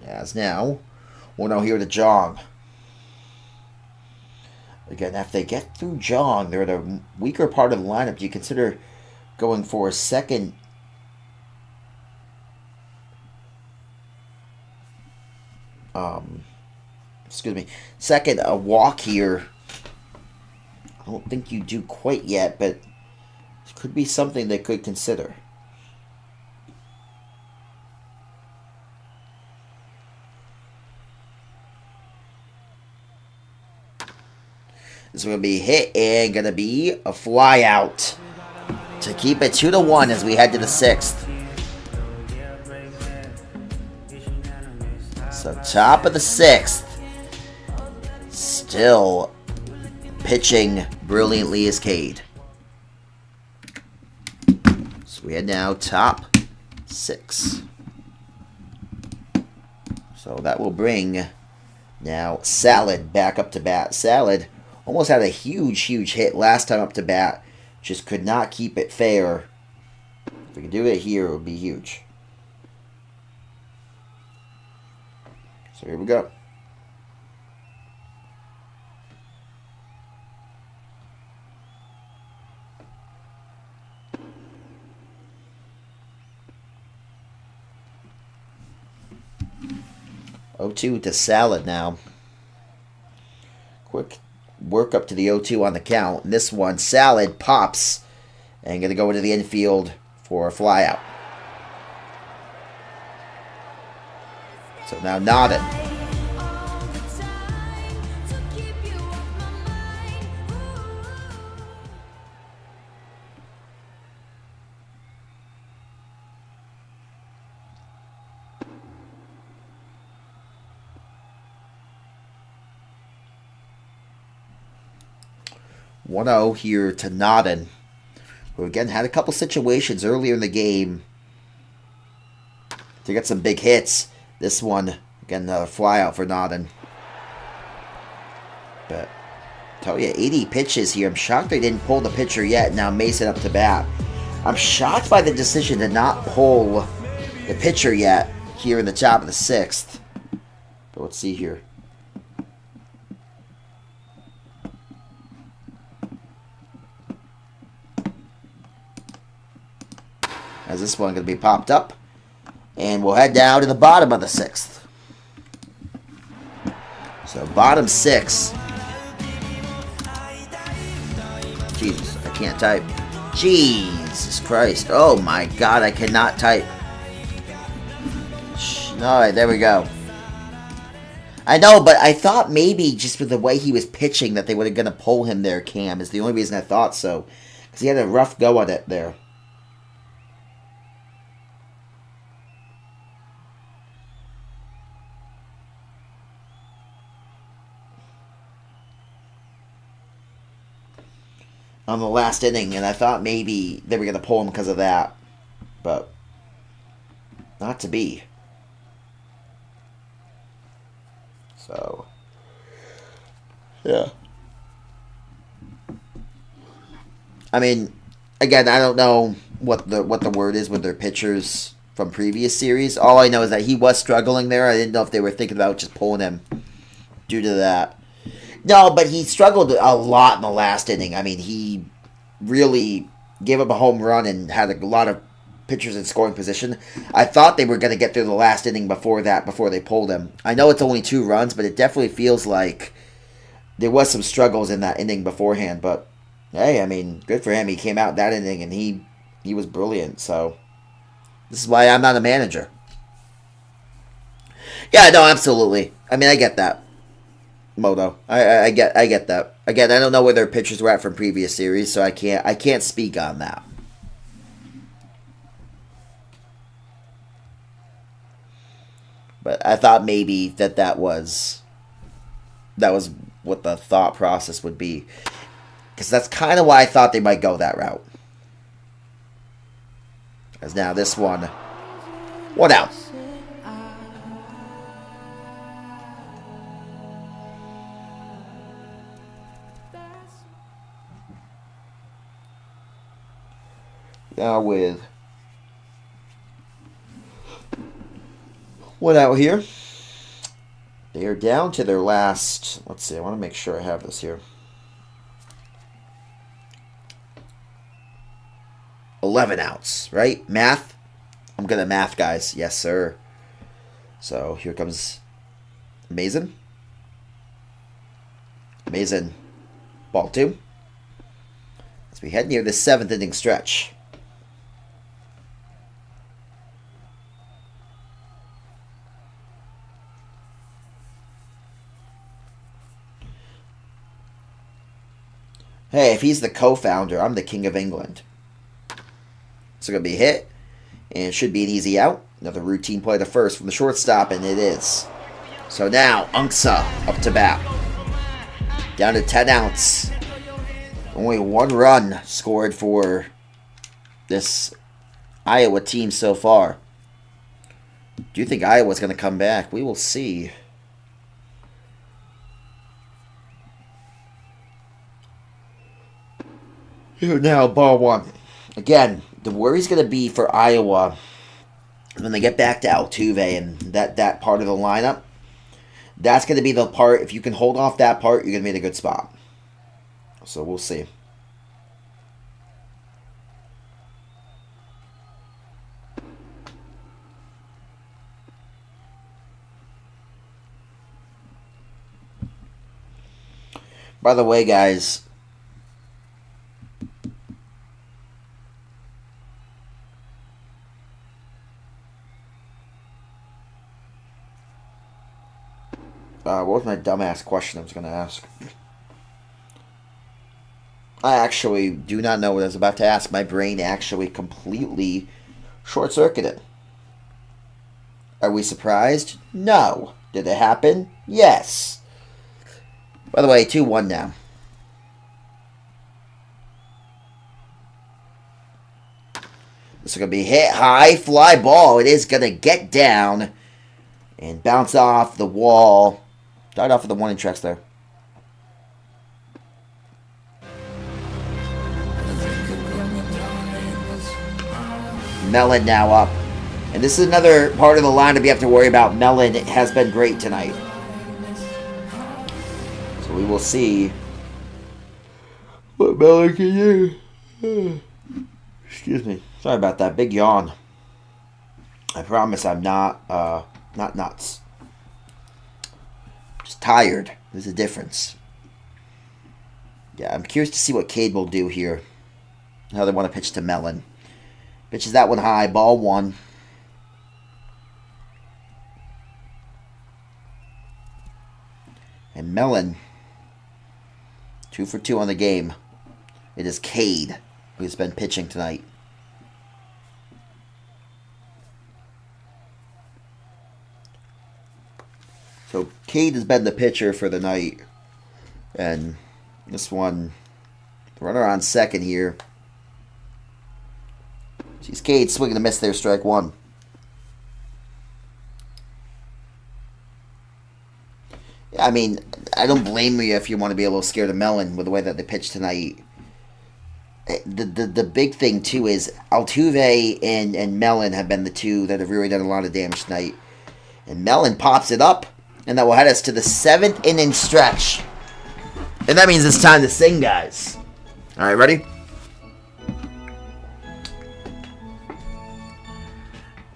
As now, 1-0 here to Jong. Again, if they get through Jong, they're the weaker part of the lineup. Do you consider going for a second? Excuse me. Second, a walk here. I don't think you do quite yet, but it could be something they could consider. This is going to be hit and going to be a fly out to keep it 2-1 as we head to the 6th. So top of the 6th. Still pitching brilliantly is Cade. So we are now top 6. So that will bring now Salad back up to bat. Salad almost had a huge hit last time up to bat. Just could not keep it fair. If we can do it here, it would be huge. So here we go. O2 to Salad now. Quick work up to the 0-2 on the count. And this one, Salad pops and going to go into the infield for a fly out. So now Nodden. (1-0) here to Nodden, who again had a couple situations earlier in the game to get some big hits. This one, again, another fly out for Nodden. But tell you, 80 pitches here. I'm shocked they didn't pull the pitcher yet. Now Mason up to bat. I'm shocked by the decision to not pull the pitcher yet here in the top of the 6th. But let's see here. As this one going to be popped up. And we'll head down to the bottom of the 6th. So bottom 6. Jesus, I can't type. Jesus Christ. Oh my God, I cannot type. Alright, there we go. I know, but I thought maybe just with the way he was pitching that they were going to pull him there, Cam. Is the only reason I thought so. Because he had a rough go at it there. On the last inning, and I thought maybe they were going to pull him because of that. But not to be. So, yeah. I mean, again, I don't know what the word is with their pitchers from previous series. All I know is that he was struggling there. I didn't know if they were thinking about just pulling him due to that. No, but he struggled a lot in the last inning. I mean, he really gave up a home run and had a lot of pitchers in scoring position. I thought they were going to get through the last inning before they pulled him. I know it's only 2 runs, but it definitely feels like there was some struggles in that inning beforehand. But, hey, I mean, good for him. He came out that inning, and he was brilliant. So, this is why I'm not a manager. Yeah, no, absolutely. I mean, I get that. Moto. I get that. Again, I don't know where their pitchers were at from previous series, so I can't speak on that. But I thought maybe that was what the thought process would be. Because that's kind of why I thought they might go that route. As now this one out. Now with one out here. They are down to their last... Let's see, I want to make sure I have this here. 11 outs, right? Math? I'm good at math, guys. Yes, sir. So here comes Mason. Mason, ball 2. As we head near the 7th inning stretch. Hey, if he's the co-founder, I'm the king of England. It's going to be hit, and it should be an easy out. Another routine play to first from the shortstop, and it is. So now, Unksa up to bat. Down to 10 outs. Only 1 run scored for this Iowa team so far. Do you think Iowa's going to come back? We will see. Here now, ball 1. Again, the worry's going to be for Iowa when they get back to Altuve and that part of the lineup. That's going to be the part. If you can hold off that part, you're going to be in a good spot. So we'll see. By the way, guys, what was my dumbass question I was going to ask? I actually do not know what I was about to ask. My brain actually completely short-circuited. Are we surprised? No. Did it happen? Yes. By the way, 2-1 now. This is going to be hit high, fly ball. It is going to get down and bounce off the wall. Died off of the 1-inch tracks there. Mellon now up. And this is another part of the lineup you have to worry about. Mellon has been great tonight. So we will see what Mellon can do. Excuse me. Sorry about that. Big yawn. I promise I'm not nuts. Just tired. There's a difference. Yeah, I'm curious to see what Cade will do here. How they want to pitch to Mellon. Pitches that one high. Ball 1. And Mellon, 2 for 2 on the game. It is Cade who's been pitching tonight. So Cade has been the pitcher for the night. And this one, runner on second here. Sees Cade swinging a miss there, strike 1. I mean, I don't blame you if you want to be a little scared of Mellon with the way that they pitched tonight. The big thing, too, is Altuve and Mellon have been the two that have really done a lot of damage tonight. And Mellon pops it up, and that will head us to the 7th inning stretch. And that means it's time to sing, guys. All right, ready?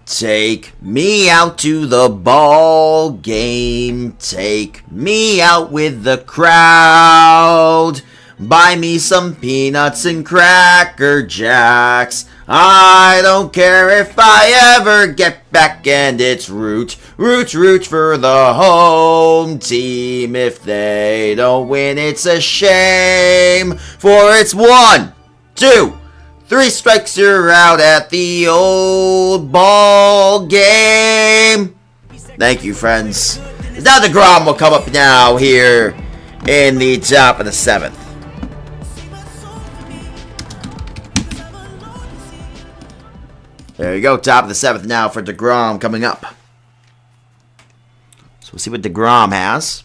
Take me out to the ball game. Take me out with the crowd. Buy me some peanuts and Cracker Jacks. I don't care if I ever get back, and it's root for the home team. If they don't win, it's a shame. For it's 1, 2, 3 strikes, you're out at the old ball game. Thank you, friends. Now DeGrom will come up now here in the top of the 7th. There you go, top of the 7th now for DeGrom coming up. So we'll see what DeGrom has.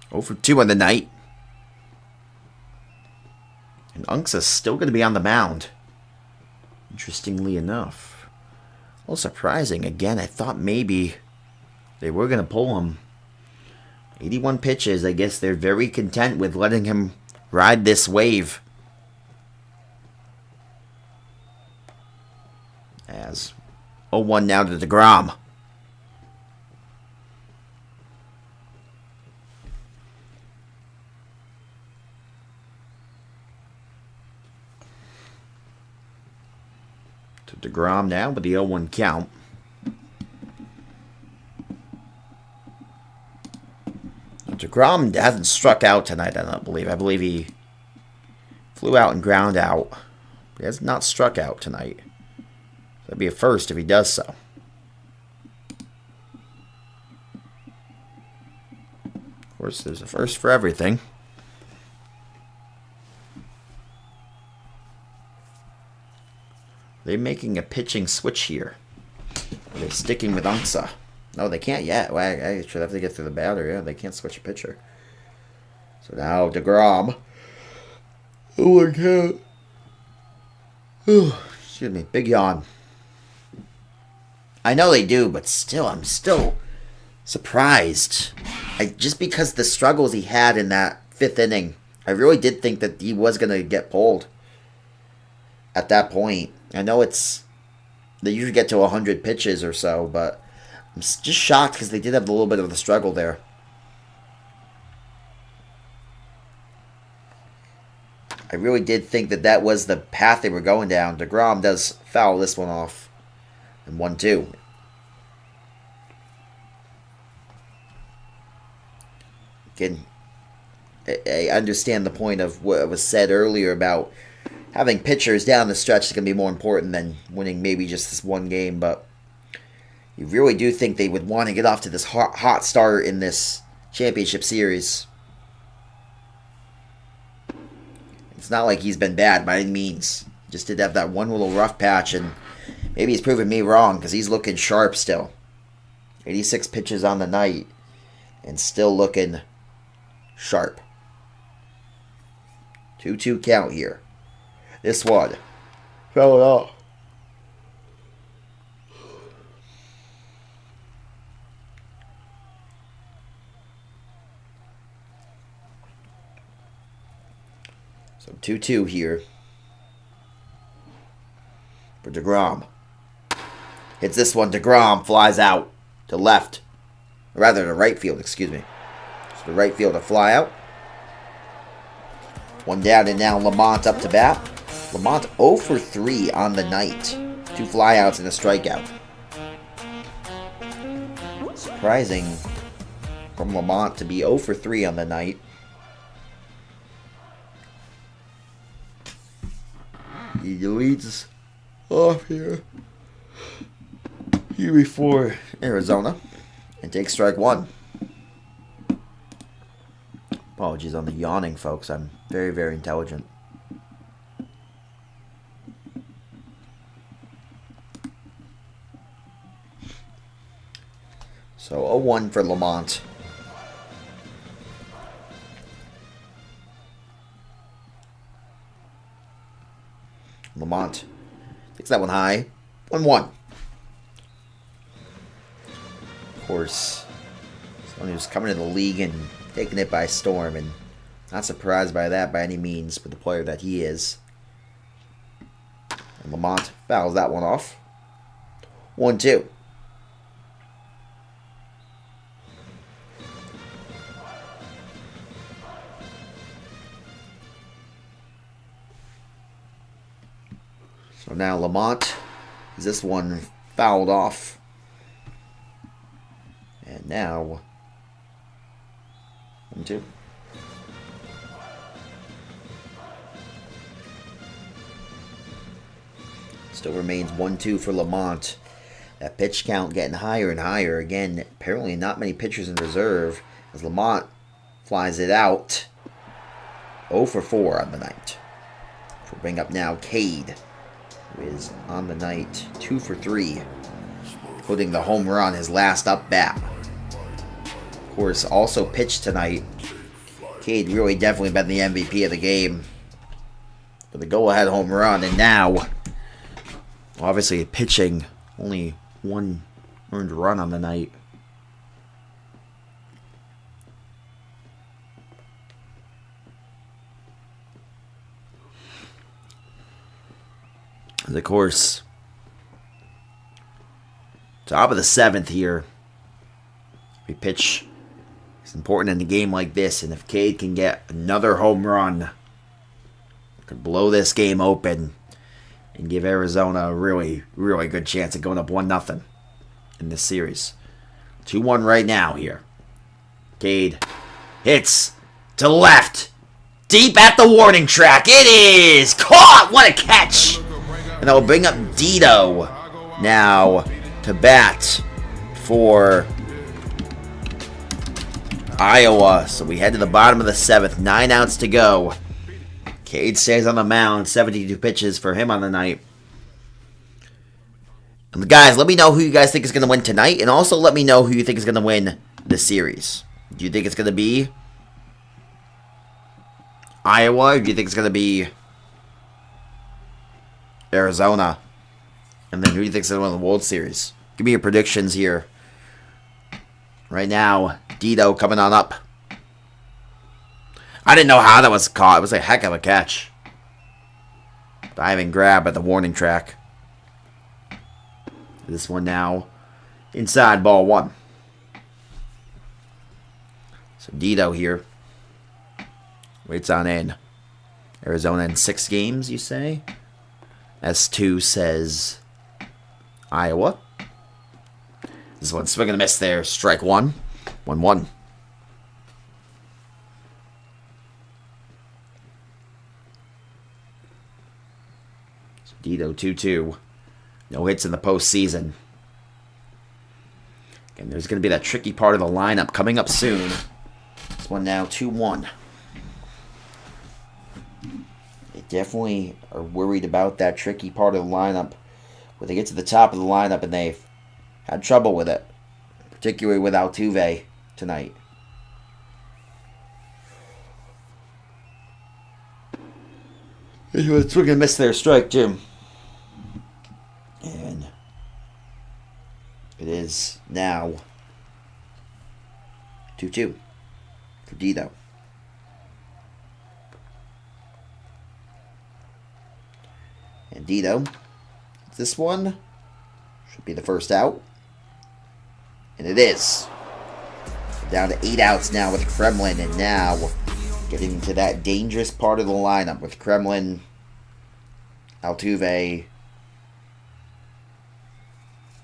0 for 2 on the night. And Unksa's still going to be on the mound. Interestingly enough. A little surprising. Again, I thought maybe they were going to pull him. 81 pitches. I guess they're very content with letting him ride this wave. As 0-1 now to DeGrom. To DeGrom now with the 0-1 count. DeGrom hasn't struck out tonight, I don't believe. I believe he flew out and ground out. He has not struck out tonight. That'd be a first if he does so. Of course, there's a first for everything. They're making a pitching switch here. Are they sticking with Unsa? No, they can't yet. Well, I should have to get through the batter. Yeah, they can't switch a pitcher. So now DeGrom. Oh my God. Excuse me. Big yawn. I know they do, but still, I'm still surprised. Just because the struggles he had in that 5th inning, I really did think that he was going to get pulled at that point. I know they usually get to 100 pitches or so, but I'm just shocked because they did have a little bit of the struggle there. I really did think that was the path they were going down. DeGrom does foul this one off. And 1-2. Again, I understand the point of what was said earlier about having pitchers down the stretch is going to be more important than winning maybe just this one game, but you really do think they would want to get off to this hot start in this championship series. It's not like he's been bad by any means. Just did have that one little rough patch, and maybe he's proving me wrong because he's looking sharp still. 86 pitches on the night and still looking sharp. 2-2 count here. This one fell it off. So 2-2 here for DeGrom. Hits this one. DeGrom flies out to left. Or rather to right field, excuse me. So the right field to fly out. One down and now Lamont up to bat. Lamont 0 for 3 on the night. 2 flyouts and a strikeout. Surprising from Lamont to be 0 for 3 on the night. He leads off here before Arizona and takes strike 1. Apologies on the yawning, folks. I'm very, very intelligent. So 0-1 for Lamont. Lamont takes that one high. 1-1. Of course, someone who's coming to the league and taking it by storm, and not surprised by that by any means with the player that he is. And Lamont fouls that one off. 1-2. So now Lamont is this one fouled off. And now 1-2. Still remains 1-2 for Lamont. That pitch count getting higher and higher. Again, apparently not many pitchers in reserve as Lamont flies it out. 0 for 4 on the night. We'll bring up now Cade, who is on the night 2 for 3, including the home run, his last up bat. Of course, also pitched tonight. Cade really definitely been the MVP of the game for the go-ahead home run, and now, obviously, pitching only 1 earned run on the night. And of course, Top of the 7th here. We pitch. It's important in a game like this, and if Cade can get another home run, could blow this game open and give Arizona a really, really good chance of going up 1-0 in this series. 2-1 right now here. Cade hits to left. Deep at the warning track. It is caught. What a catch. And that will bring up Dito now to bat for Iowa. So we head to the bottom of the 7th. 9 outs to go. Cade stays on the mound. 72 pitches for him on the night. And guys, let me know who you guys think is going to win tonight. And also let me know who you think is going to win the series. Do you think it's going to be Iowa? Or do you think it's going to be Arizona? And then who do you think is going to win the World Series? Give me your predictions here. Right now, Dito coming on up. I didn't know how that was caught. It was a heck of a catch. Diving grab at the warning track. This one now inside ball 1. So Dito here. Waits on in. Arizona in 6 games, you say? S2 says Iowa. This one's swing and a miss there. Strike 1. 1-1. So Dito 2-2. No hits in the postseason. And there's going to be that tricky part of the lineup coming up soon. This one now 2-1. They definitely are worried about that tricky part of the lineup. When they get to the top of the lineup and they've had trouble with it. Particularly with Altuve tonight. It's going to miss their strike too. And it is now 2-2 for Dito. And Dito, this one should be the first out. And it is. Down to 8 outs now with Kremlin. And now getting into that dangerous part of the lineup with Kremlin, Altuve, a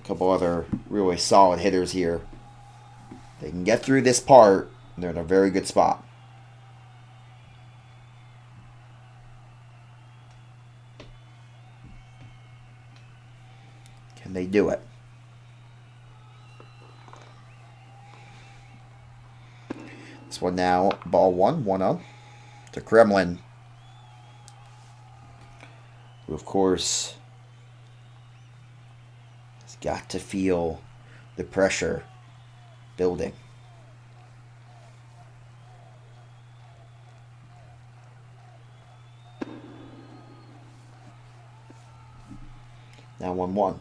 couple other really solid hitters here. They can get through this part. They're in a very good spot. Can they do it? This one now, ball 1, 1-0 to Kremlin. Who, of course, has got to feel the pressure building. Now 1-1.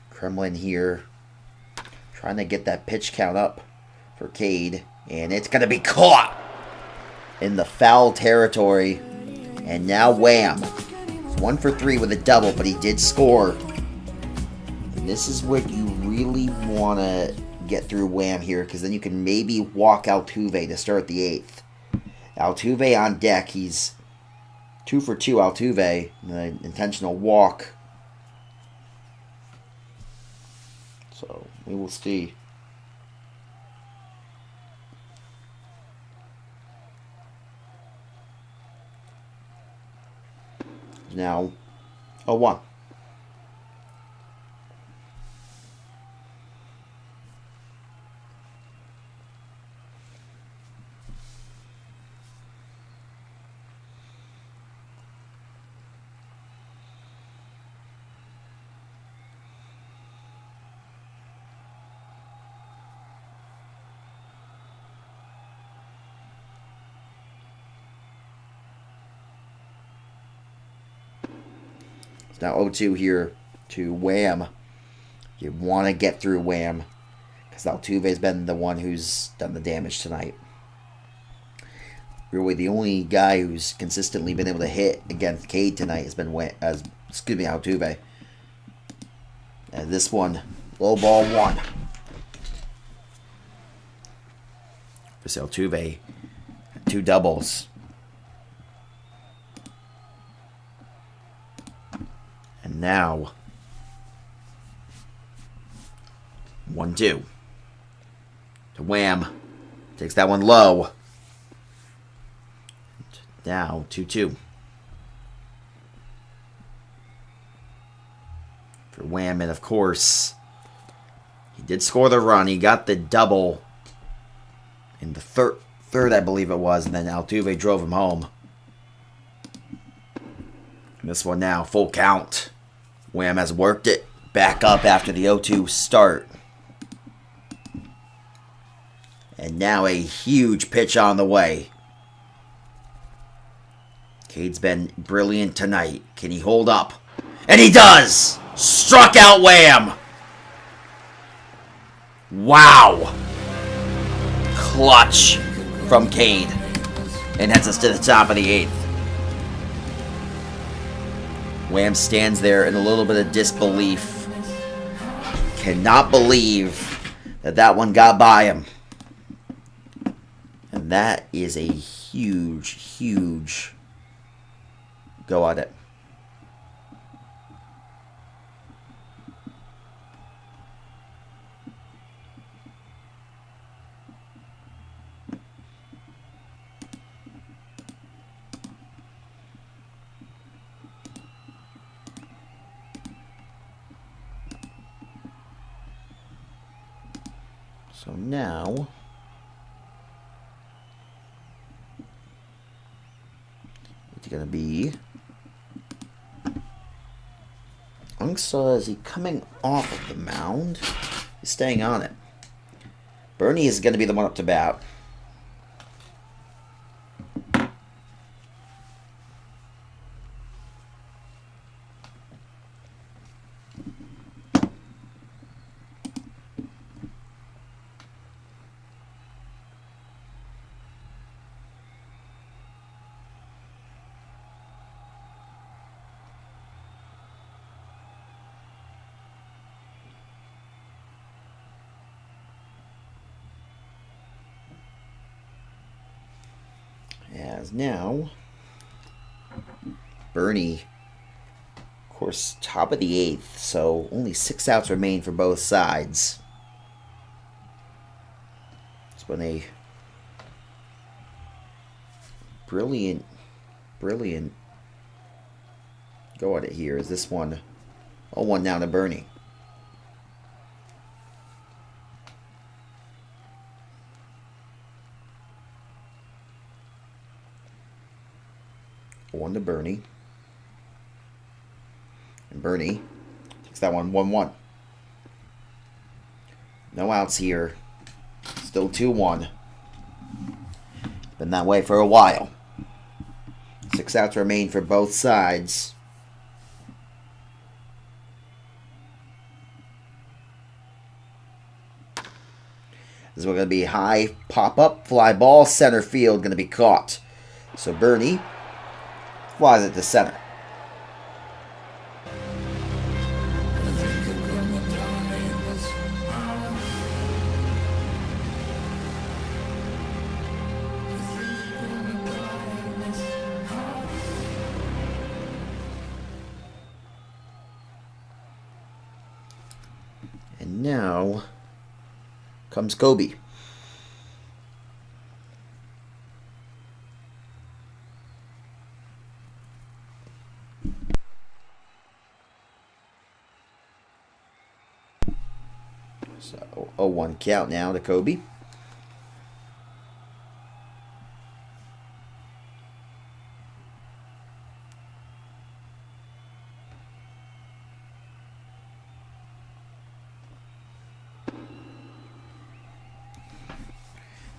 Kremlin here trying to get that pitch count up for Cade. And it's going to be caught in the foul territory. And now wham. 1 for 3 with a double, but he did score. And this is what you really want to get through wham here, because then you can maybe walk Altuve to start the 8th. Altuve on deck. He's 2 for 2 Altuve. An intentional walk. So we will see. Now 0-1. Now 0-2 here to Wham. You want to get through Wham, Because Altuve's been the one who's done the damage tonight. Really, the only guy who's consistently been able to hit against Cade tonight has been Altuve. And this one, low ball 1. For Altuve, 2 doubles. And now, 1-2. To Wham. Takes that one low. Now, 2-2. For Wham, and of course, he did score the run. He got the double in the third, I believe it was, and then Altuve drove him home. And this one now, full count. Wham has worked it back up after the 0-2 start. And now a huge pitch on the way. Cade's been brilliant tonight. Can he hold up? And he does! Struck out Wham! Wow! Clutch from Cade. And heads us to the top of the 8th. Wham stands there in a little bit of disbelief. Cannot believe that one got by him. And that is a huge, huge go at it. So now it's going to be Ungsa. Is he coming off of the mound? He's staying on it. Bernie is going to be the one up to bat. As now, Bernie, of course, top of the 8th, so only 6 outs remain for both sides. It's been a brilliant go at it here. Is this one 0-1 now to Bernie? One to Bernie. And Bernie takes that one 1-1. No outs here. Still 2-1. Been that way for a while. 6 outs remain for both sides. This is going to be high pop-up fly ball center field, going to be caught. So Bernie flies it to center. And now comes Kobe. So 0-1 count now to Kobe.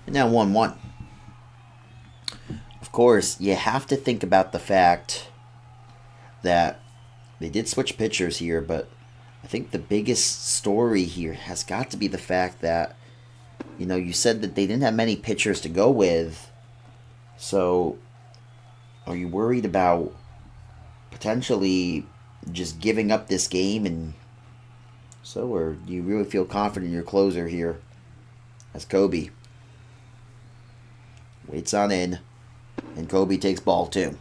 And now 1-1. Of course, you have to think about the fact that they did switch pitchers here, but I think the biggest story here has got to be the fact that, you know, you said that they didn't have many pitchers to go with. So, are you worried about potentially just giving up this game? And so, or do you really feel confident in your closer here as Kobe waits on in, and Kobe takes ball 2.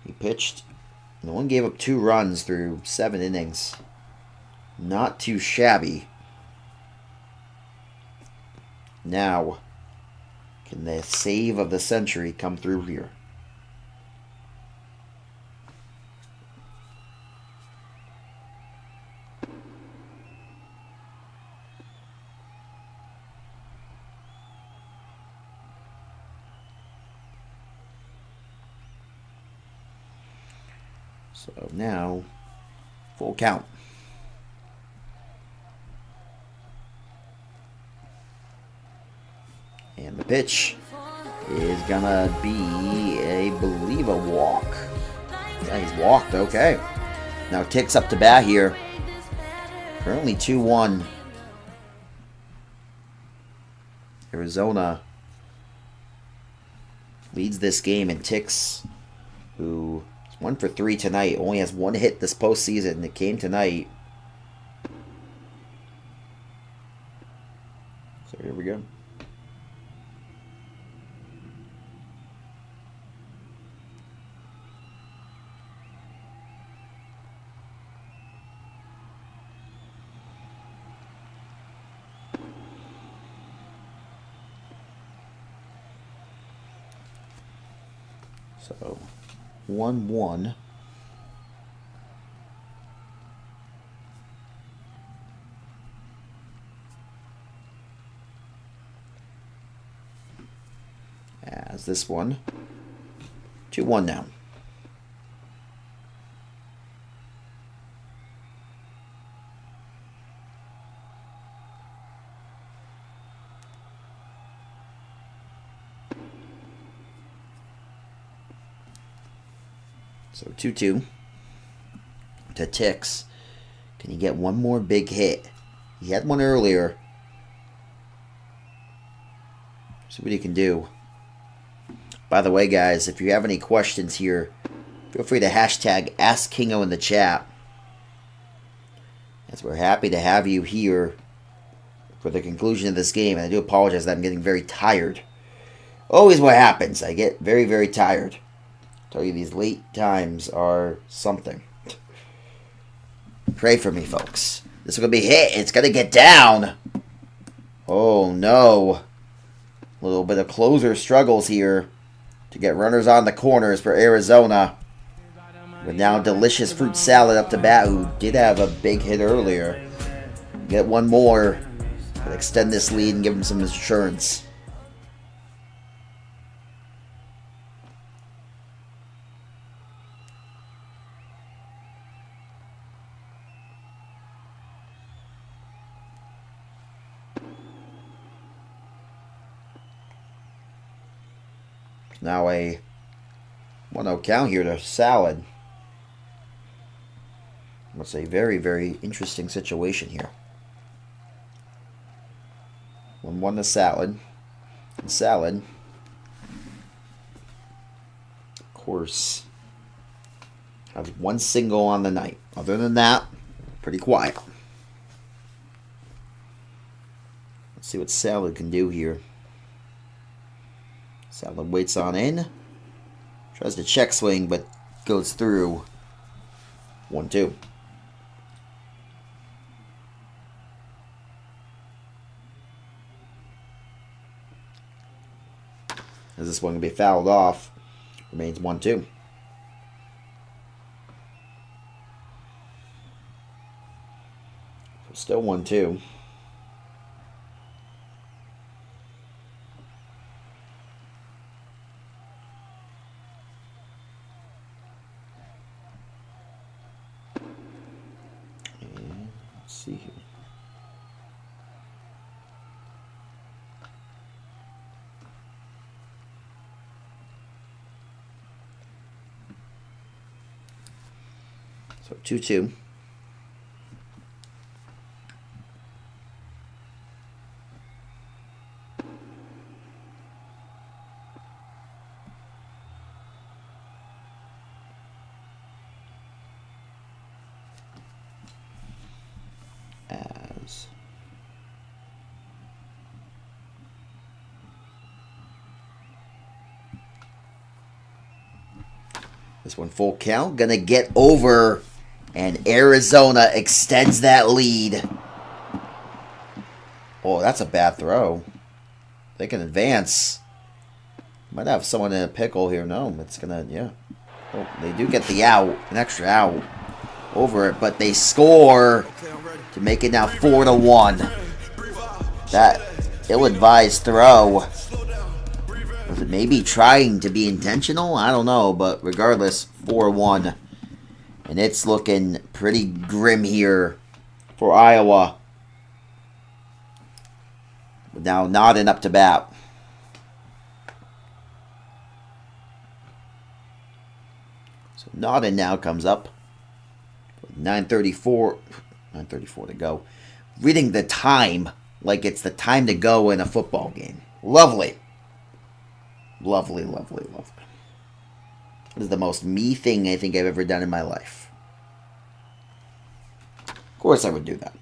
He pitched. No one gave up 2 runs through 7 innings. Not too shabby. Now, can the save of the century come through here? So now, full count. And the pitch is gonna be, I believe, a walk. Yeah, he's walked, okay. Now Ticks up to bat here. Currently 2-1. Arizona leads this game, and Ticks, who is 1 for 3 tonight, only has 1 hit this postseason, and it came tonight. So here we go. So, 1-1. As this one, 2-1 now. So 2-2 to Ticks. Can he get one more big hit? He had one earlier. See what he can do. By the way, guys, if you have any questions here, feel free to hashtag AskKingo in the chat, as we're happy to have you here for the conclusion of this game. And I do apologize that I'm getting very tired. Always what happens. I get very, very tired. Tell you, these late times are something. Pray for me, folks. This is going to be hit. It's going to get down. Oh, no. A little bit of closer struggles here to get runners on the corners for Arizona. With now Delicious Fruit Salad up to bat, who did have a big hit earlier. Get one more and extend this lead and give him some insurance. Now a 1-0 count here to Salad. That's a very, very interesting situation here. 1-1 to Salad. And Salad, of course, has 1 single on the night. Other than that, pretty quiet. Let's see what Salad can do here. Salad waits on in. Tries to check swing, but goes through. 1-2. As this one can be fouled off. Remains 1-2. Still 1-2. See here. So 2-2. As this one full count, gonna get over, and Arizona extends that lead. Oh, that's a bad throw. They can advance. Might have someone in a pickle here. No, it's gonna, yeah. Oh, they do get the out, an extra out over it, but they score to make it now 4-1. That ill-advised throw. Was it maybe trying to be intentional? I don't know, but regardless, 4-1. And it's looking pretty grim here for Iowa. Now Nodden up to bat. So Nodden now comes up. 9:34 to go. Reading the time like it's the time to go in a football game. Lovely. Lovely, lovely, lovely. This is the most me thing I think I've ever done in my life. Of course I would do that.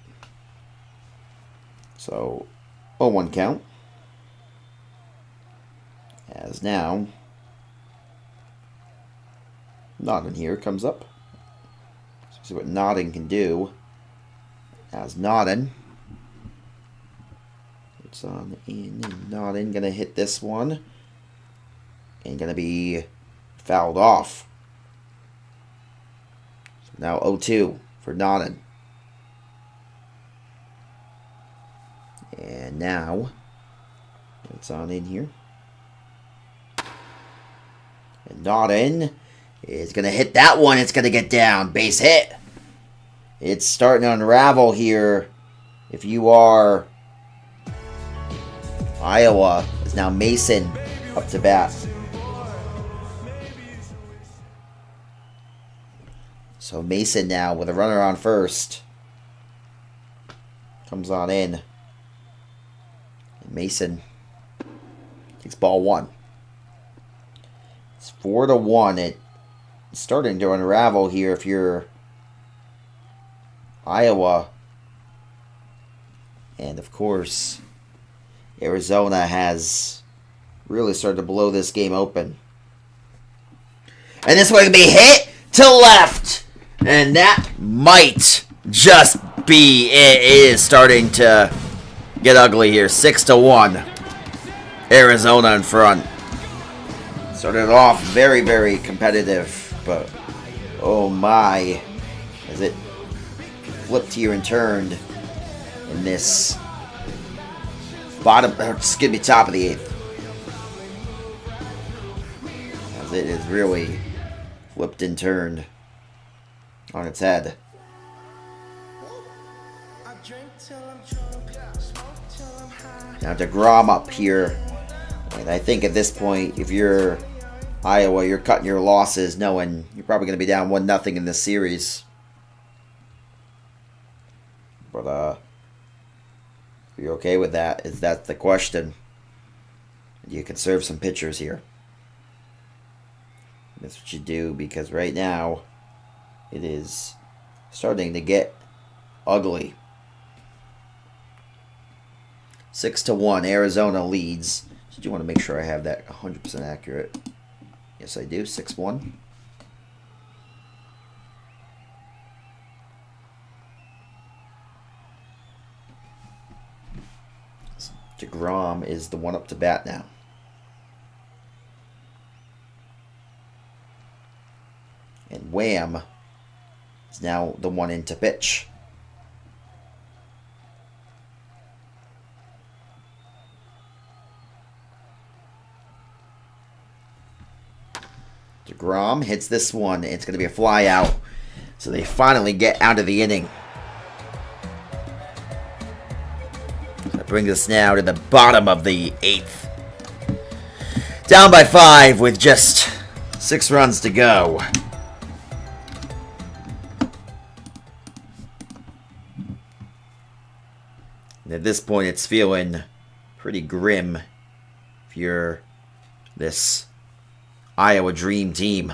So, 0-1 count. As now, Nodden here comes up. So see what Nodden can do. As Nodden. It's on in. Nodden gonna hit this one. And gonna be fouled off. So now 0-2 for Nodden. And now it's on in here. And Nodden is gonna hit that one. It's gonna get down. Base hit. It's starting to unravel here. If you are Iowa, is now Mason up to bat. So Mason now with a runner on first. Comes on in. And Mason takes ball one. It's 4-1. It's starting to unravel here if you're Iowa. And of course, Arizona has really started to blow this game open. And this one can be hit to left. And that might just be it. It is starting to get ugly here. 6-1. Arizona in front. Started off very, very competitive, but oh my, as it flipped here and turned in this top of the eighth. As it is really flipped and turned on its head. Now DeGrom up here. And I think at this point, if you're Iowa, you're cutting your losses knowing you're probably going to be down 1-0 in this series. But, are you okay with that? Is that the question? You conserve some pitchers here. That's what you do, because right now it is starting to get ugly. 6-1, Arizona leads. So do you want to make sure I have that 100% accurate? Yes, I do. 6-1. DeGrom is the one up to bat now. And Wham is now the one in to pitch. DeGrom hits this one. It's going to be a fly out. So they finally get out of the inning. That brings us now to the bottom of the eighth. Down by 5 with just 6 runs to go. at this point, it's feeling pretty grim if you're this Iowa Dream Team.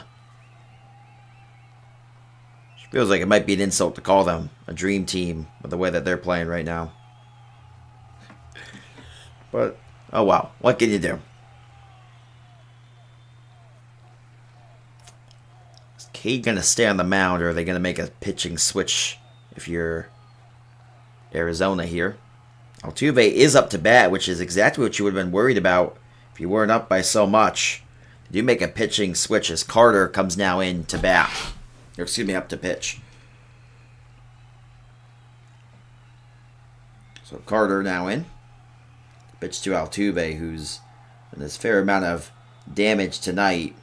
It feels like it might be an insult to call them a Dream Team with the way that they're playing right now. But, oh well, what can you do? Is Cade going to stay on the mound, or are they going to make a pitching switch if you're Arizona here? Altuve is up to bat, which is exactly what you would have been worried about if you weren't up by so much. They do make a pitching switch as Carter comes now in to bat. Or excuse me, up to pitch. So Carter now in. Pitch to Altuve, who's in this fair amount of damage tonight.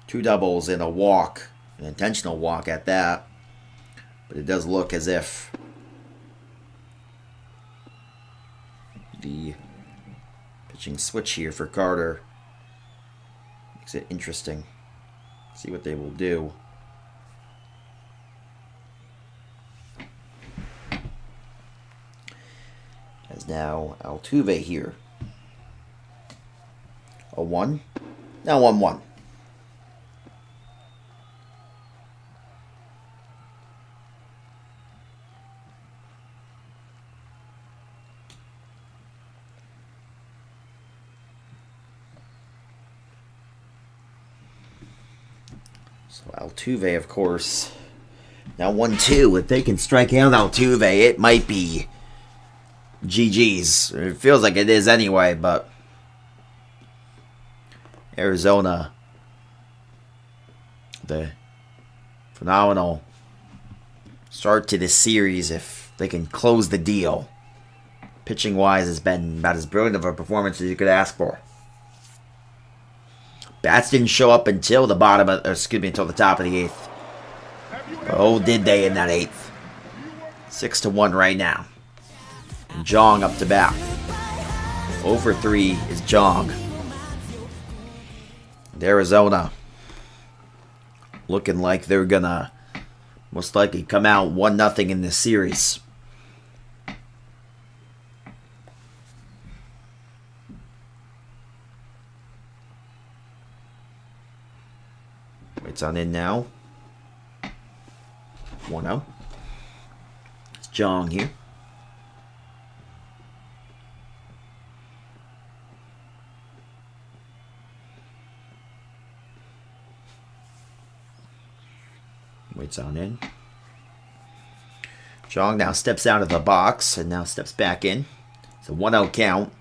2 doubles and a walk, an intentional walk at that. But it does look as if the pitching switch here for Carter makes it interesting. See what they will do. As now Altuve here. A 1. Now 1-1. So Altuve, of course. Now 1-2. If they can strike out Altuve, it might be GG's. It feels like it is anyway, but Arizona, the phenomenal start to this series. If they can close the deal, pitching wise, has been about as brilliant of a performance as you could ask for. Bats didn't show up until the until the top of the 8th. But oh, did they in that 8th? 6-1 right now. And Jong up to bat. 0 for 3 is Jong. And Arizona looking like they're gonna most likely come out 1-0 in this series. Waits on in now. 1-0. It's Jong here. Waits on in. Jong now steps out of the box and now steps back in. It's a 1-0 count.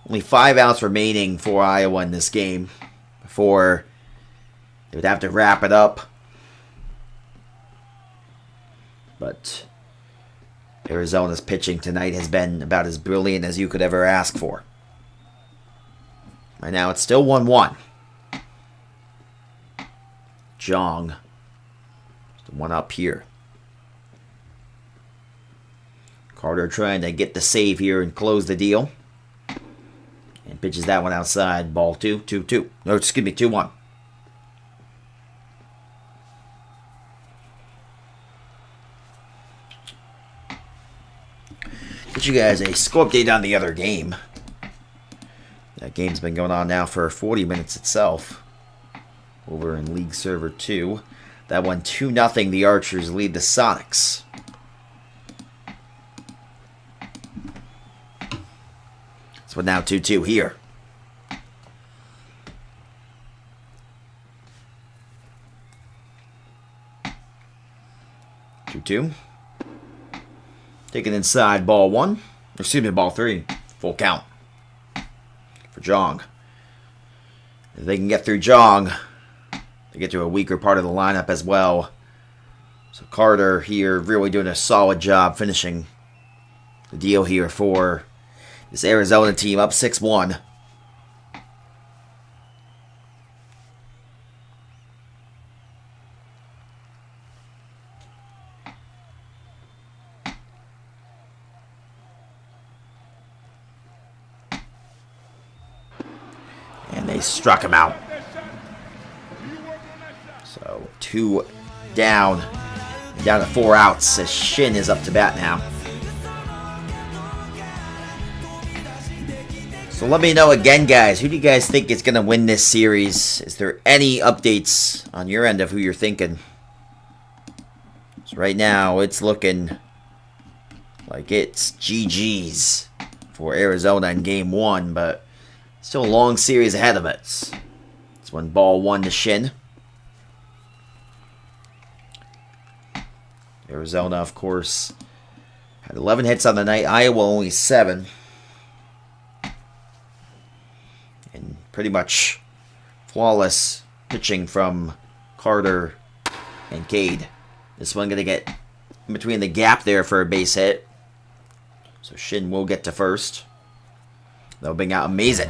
Only 5 outs remaining for Iowa in this game before they would have to wrap it up. But Arizona's pitching tonight has been about as brilliant as you could ever ask for. Right now it's still 1-1. Jong. Just 1 up here. Carter trying to get the save here and close the deal. And pitches that one outside. Ball 2-2. No, excuse me, 2-1. Get you guys a score update on the other game. That game's been going on now for 40 minutes itself. Over in League Server 2. That one 2-0. The Archers lead the Sonics. So now 2-2 here. Two. Taken inside, ball 1. Excuse me, ball 3. Full count for Jong. If they can get through Jong, they get to a weaker part of the lineup as well. So Carter here really doing a solid job finishing the deal here for this Arizona team, up 6-1. And they struck him out. So 2 down. Down to 4 outs as Shin is up to bat now. So let me know again, guys. Who do you guys think is going to win this series? Is there any updates on your end of who you're thinking? So right now, it's looking like it's GG's for Arizona in Game 1, but still a long series ahead of us. It's when ball 1 to Shin. Arizona, of course, had 11 hits on the night. Iowa only 7. And pretty much flawless pitching from Carter and Cade. This one going to get in between the gap there for a base hit. So Shin will get to first. That'll bring out Amazing.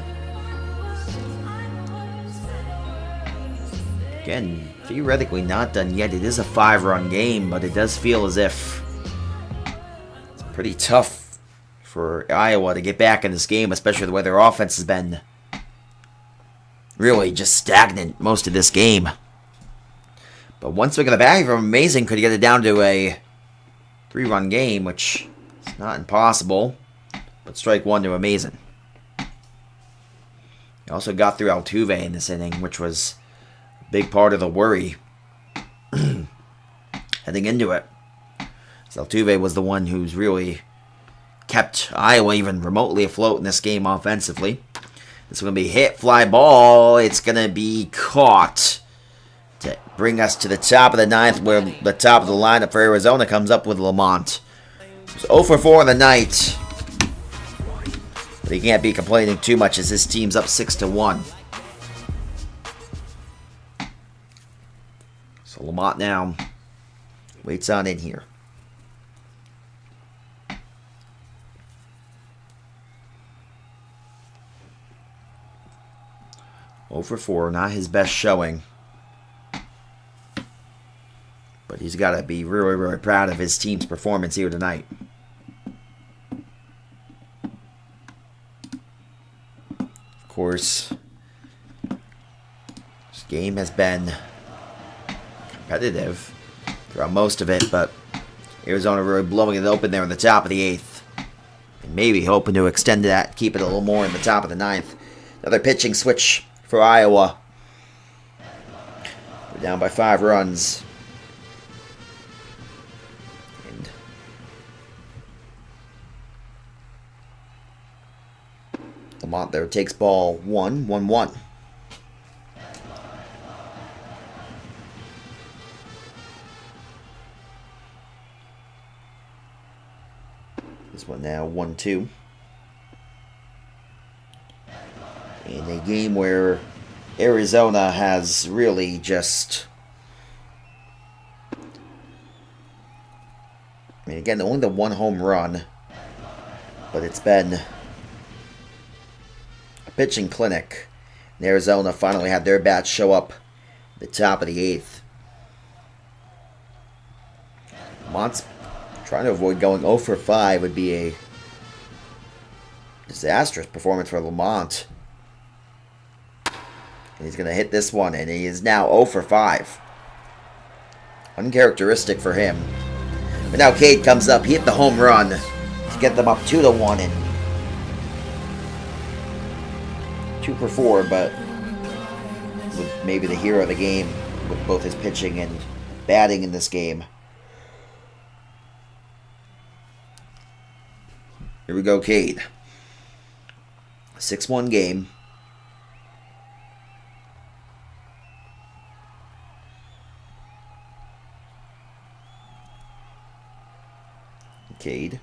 Again, theoretically not done yet. It is a 5-run game, but it does feel as if it's pretty tough for Iowa to get back in this game, especially the way their offense has been really just stagnant most of this game. But once we get the bag from Amazing, could get it down to a 3-run game, which is not impossible. But strike 1 to Amazing. He also got through Altuve in this inning, which was a big part of the worry heading into it. So Altuve was the one who's really kept Iowa even remotely afloat in this game offensively. This is going to be hit, fly ball. It's going to be caught to bring us to the top of the 9th, where the top of the lineup for Arizona comes up with Lamont. It's 0 for 4 in the night. But he can't be complaining too much as his team's up 6-1. So Lamont now waits on in here. For 4, not his best showing. But he's got to be really, really proud of his team's performance here tonight. Of course, this game has been competitive throughout most of it, but Arizona really blowing it open there in the top of the 8th. And maybe hoping to extend that, keep it a little more in the top of the 9th. Another pitching switch for Iowa. We're down by 5 runs. And Lamont there takes ball 1-1-1. This one now 1-2. In a game where Arizona has really just... I mean, again, only the 1 home run, but it's been a pitching clinic. And Arizona finally had their bats show up at the top of the 8th. Mont's trying to avoid going 0 for 5 would be a disastrous performance for Lamont. And he's going to hit this one, and he is now 0 for 5. Uncharacteristic for him. But now Cade comes up. He hit the home run to get them up 2-1 and 2 for 4, but with maybe the hero of the game with both his pitching and batting in this game. Here we go, Cade. 6-1 game. Cade.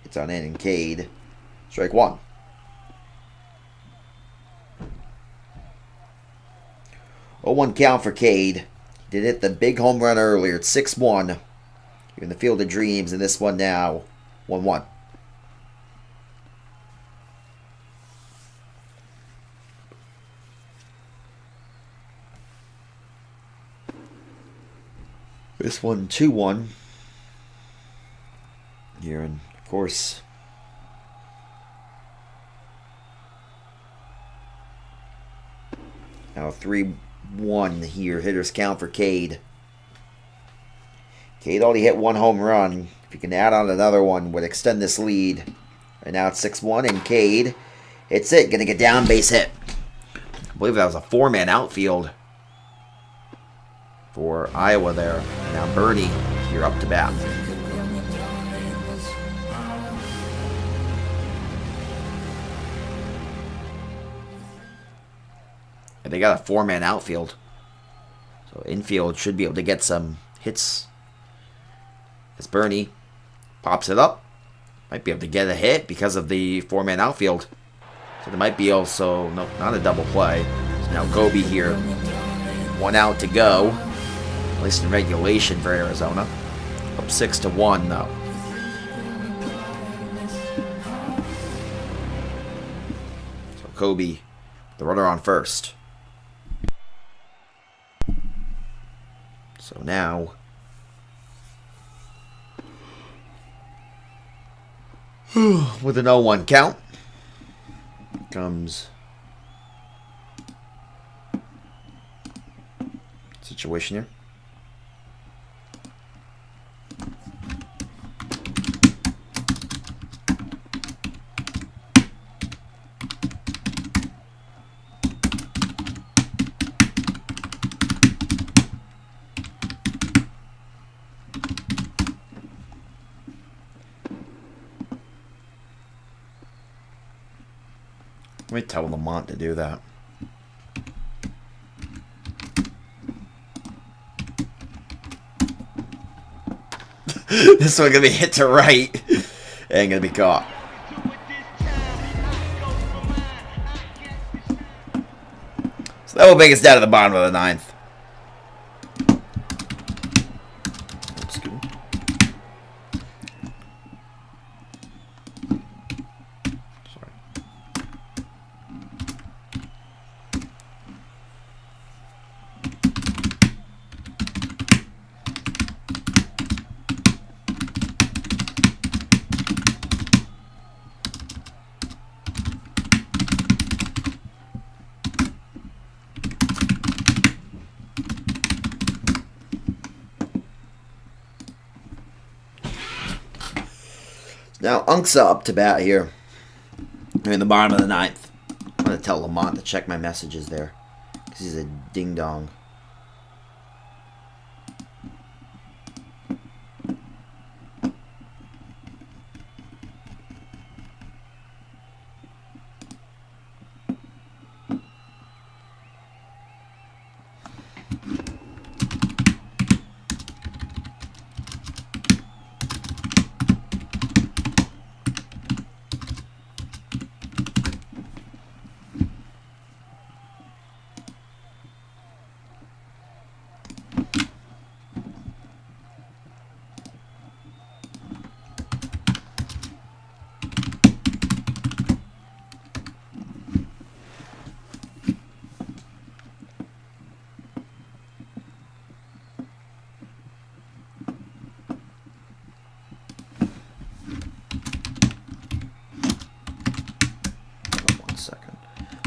It's on in, and Cade. Strike 1. Oh, 1 count for Cade. Did hit the big home run earlier. It's 6-1. You're in the field of dreams, and this one now 1-1. This one 2-1. Here, and of course, now 3-1 here. Hitters count for Cade. Cade already hit 1 home run. If you can add on another one, would extend this lead Right now it's 6-1, and Cade hits it. Gonna get down, base hit. I believe that was a 4-man outfield for Iowa there. Now Bernie here up to bat. And they got a 4-man outfield. So infield should be able to get some hits. As Bernie pops it up. Might be able to get a hit because of the 4-man outfield. So there might be also, no, not a double play. So now Gobi here. 1 out to go. At least in regulation for Arizona. Up 6-1 though. So Kobe, the runner on first. So now with an 0-1 count comes situation here. Let me tell Lamont to do that. This one gonna be hit to right and gonna be caught. So that will bring us down to the bottom of the 9th. Now, Unksa up to bat here. I'm in the bottom of the 9th. I'm going to tell Lamont to check my messages there. Because he's a ding-dong.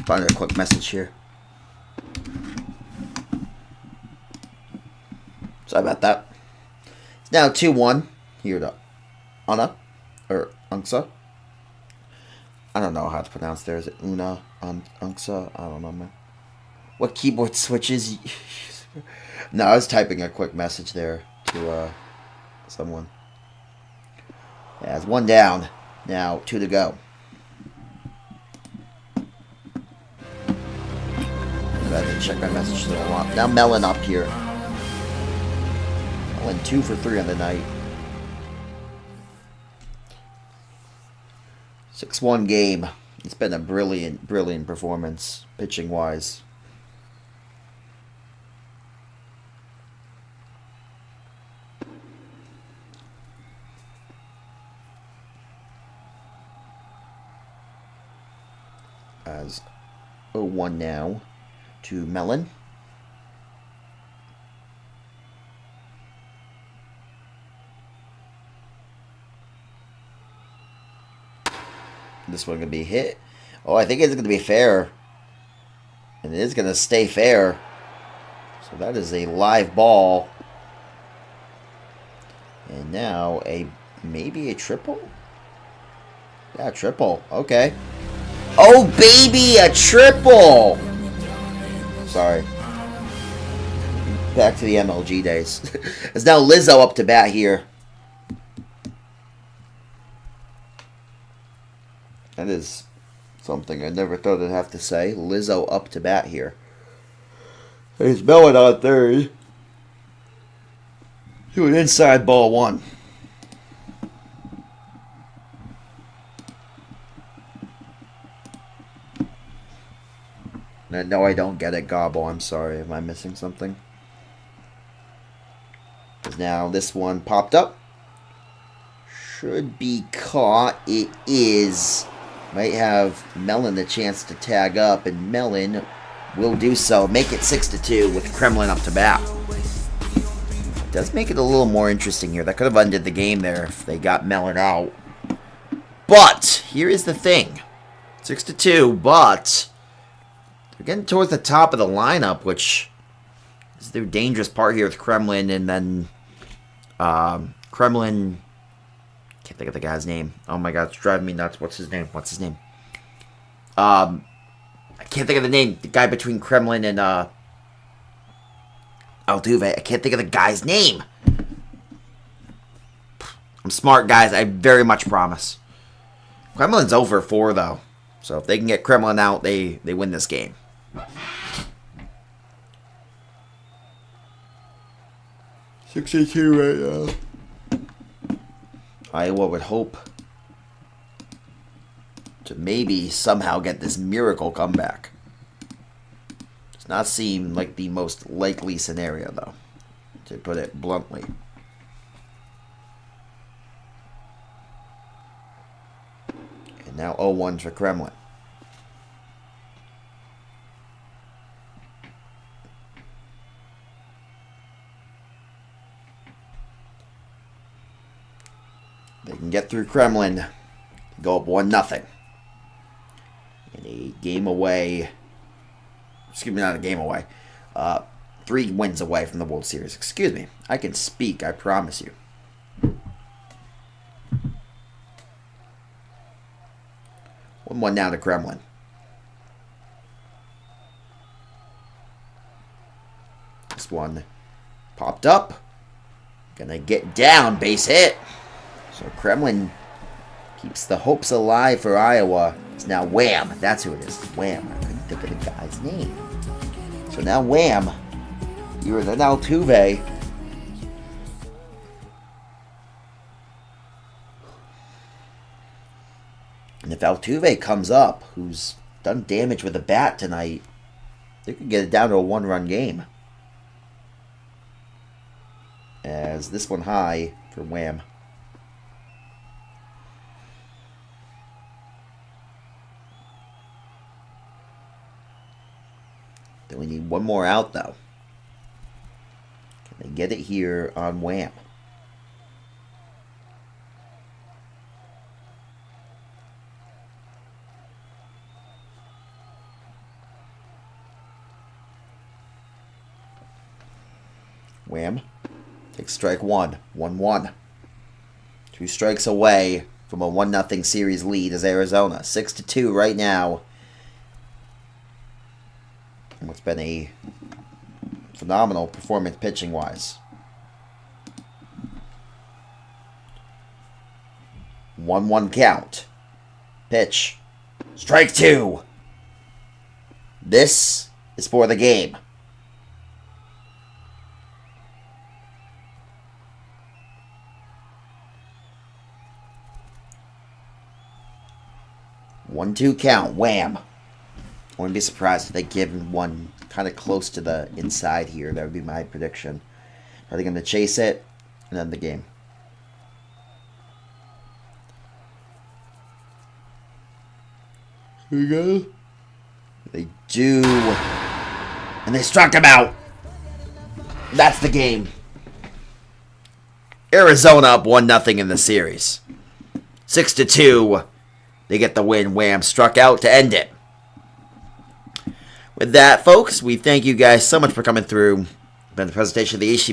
Find a quick message here. Sorry about that. It's now 2-1 here to Una, or Unksa. I don't know how to pronounce there. Is it Una, Unksa? I don't know, man. What keyboard switches? No, I was typing a quick message there to someone. Yeah, it's 1 down. Now 2 to go. I didn't check my messages a lot. Now Mellon up here. Mellon 2 for 3 on the night. 6-1 game. It's been a brilliant performance, pitching wise. As 0-1 now to Mellon. This one gonna be hit. Oh, I think it's gonna be fair. And it is gonna stay fair. So that is a live ball. And now maybe a triple? Yeah, triple. Okay. Oh, baby, a triple! Sorry. Back to the MLG days. It's now Lizzo up to bat here. That is something I never thought I'd have to say. Lizzo up to bat here. He's Mellon on third. To an inside ball one. No, I don't get it, Gobble. I'm sorry. Am I missing something? Now this one popped up. Should be caught. It is. Might have Mellon the chance to tag up, and Mellon will do so. Make it 6-2 with Kremlin up to bat. It does make it a little more interesting here. That could have undid the game there if they got Mellon out. But here is the thing. 6-2, but they're getting towards the top of the lineup, which is the dangerous part here with Kremlin, and then Kremlin. Can't think of the guy's name. Oh my god, it's driving me nuts. What's his name? I can't think of the name. The guy between Kremlin and Altuve. I can't think of the guy's name. I'm smart, guys. I very much promise. Kremlin's over 4 though. So if they can get Kremlin out, they win this game. $62 right now. Iowa would hope to maybe somehow get this miracle comeback. Does not seem like the most likely scenario, though, to put it bluntly. And now 0-1 for Kremlin. They can get through Kremlin, go up 1-0. In a game away, excuse me, not a game away, 3 wins away from the World Series. Excuse me, I can speak, I promise you. One now to Kremlin. This one popped up. Gonna get down, base hit. So Kremlin keeps the hopes alive for Iowa. It's now Wham. That's who it is. Wham. I couldn't think of the guy's name. So now Wham. You're the Altuve. And if Altuve comes up, who's done damage with a bat tonight, they could get it down to a 1-run game. As this one high for Wham. Then we need one more out, though. Can they get it here on Wham? Wham. Takes strike 1. 1-1. 2 strikes away from a 1-0 series lead as Arizona. 6-2 right now. What's been a phenomenal performance pitching-wise. 1-1 count. Pitch. Strike 2. This is for the game. One-two count. Wham. I wouldn't be surprised if they give him one kind of close to the inside here. That would be my prediction. Are they going to chase it and end the game? Here we go. They do. And they struck him out. That's the game. Arizona up 1-0 in the series. 6-2. They get the win. Wham struck out to end it. With that, folks, we thank you guys so much for coming through. Been the presentation of the HCBB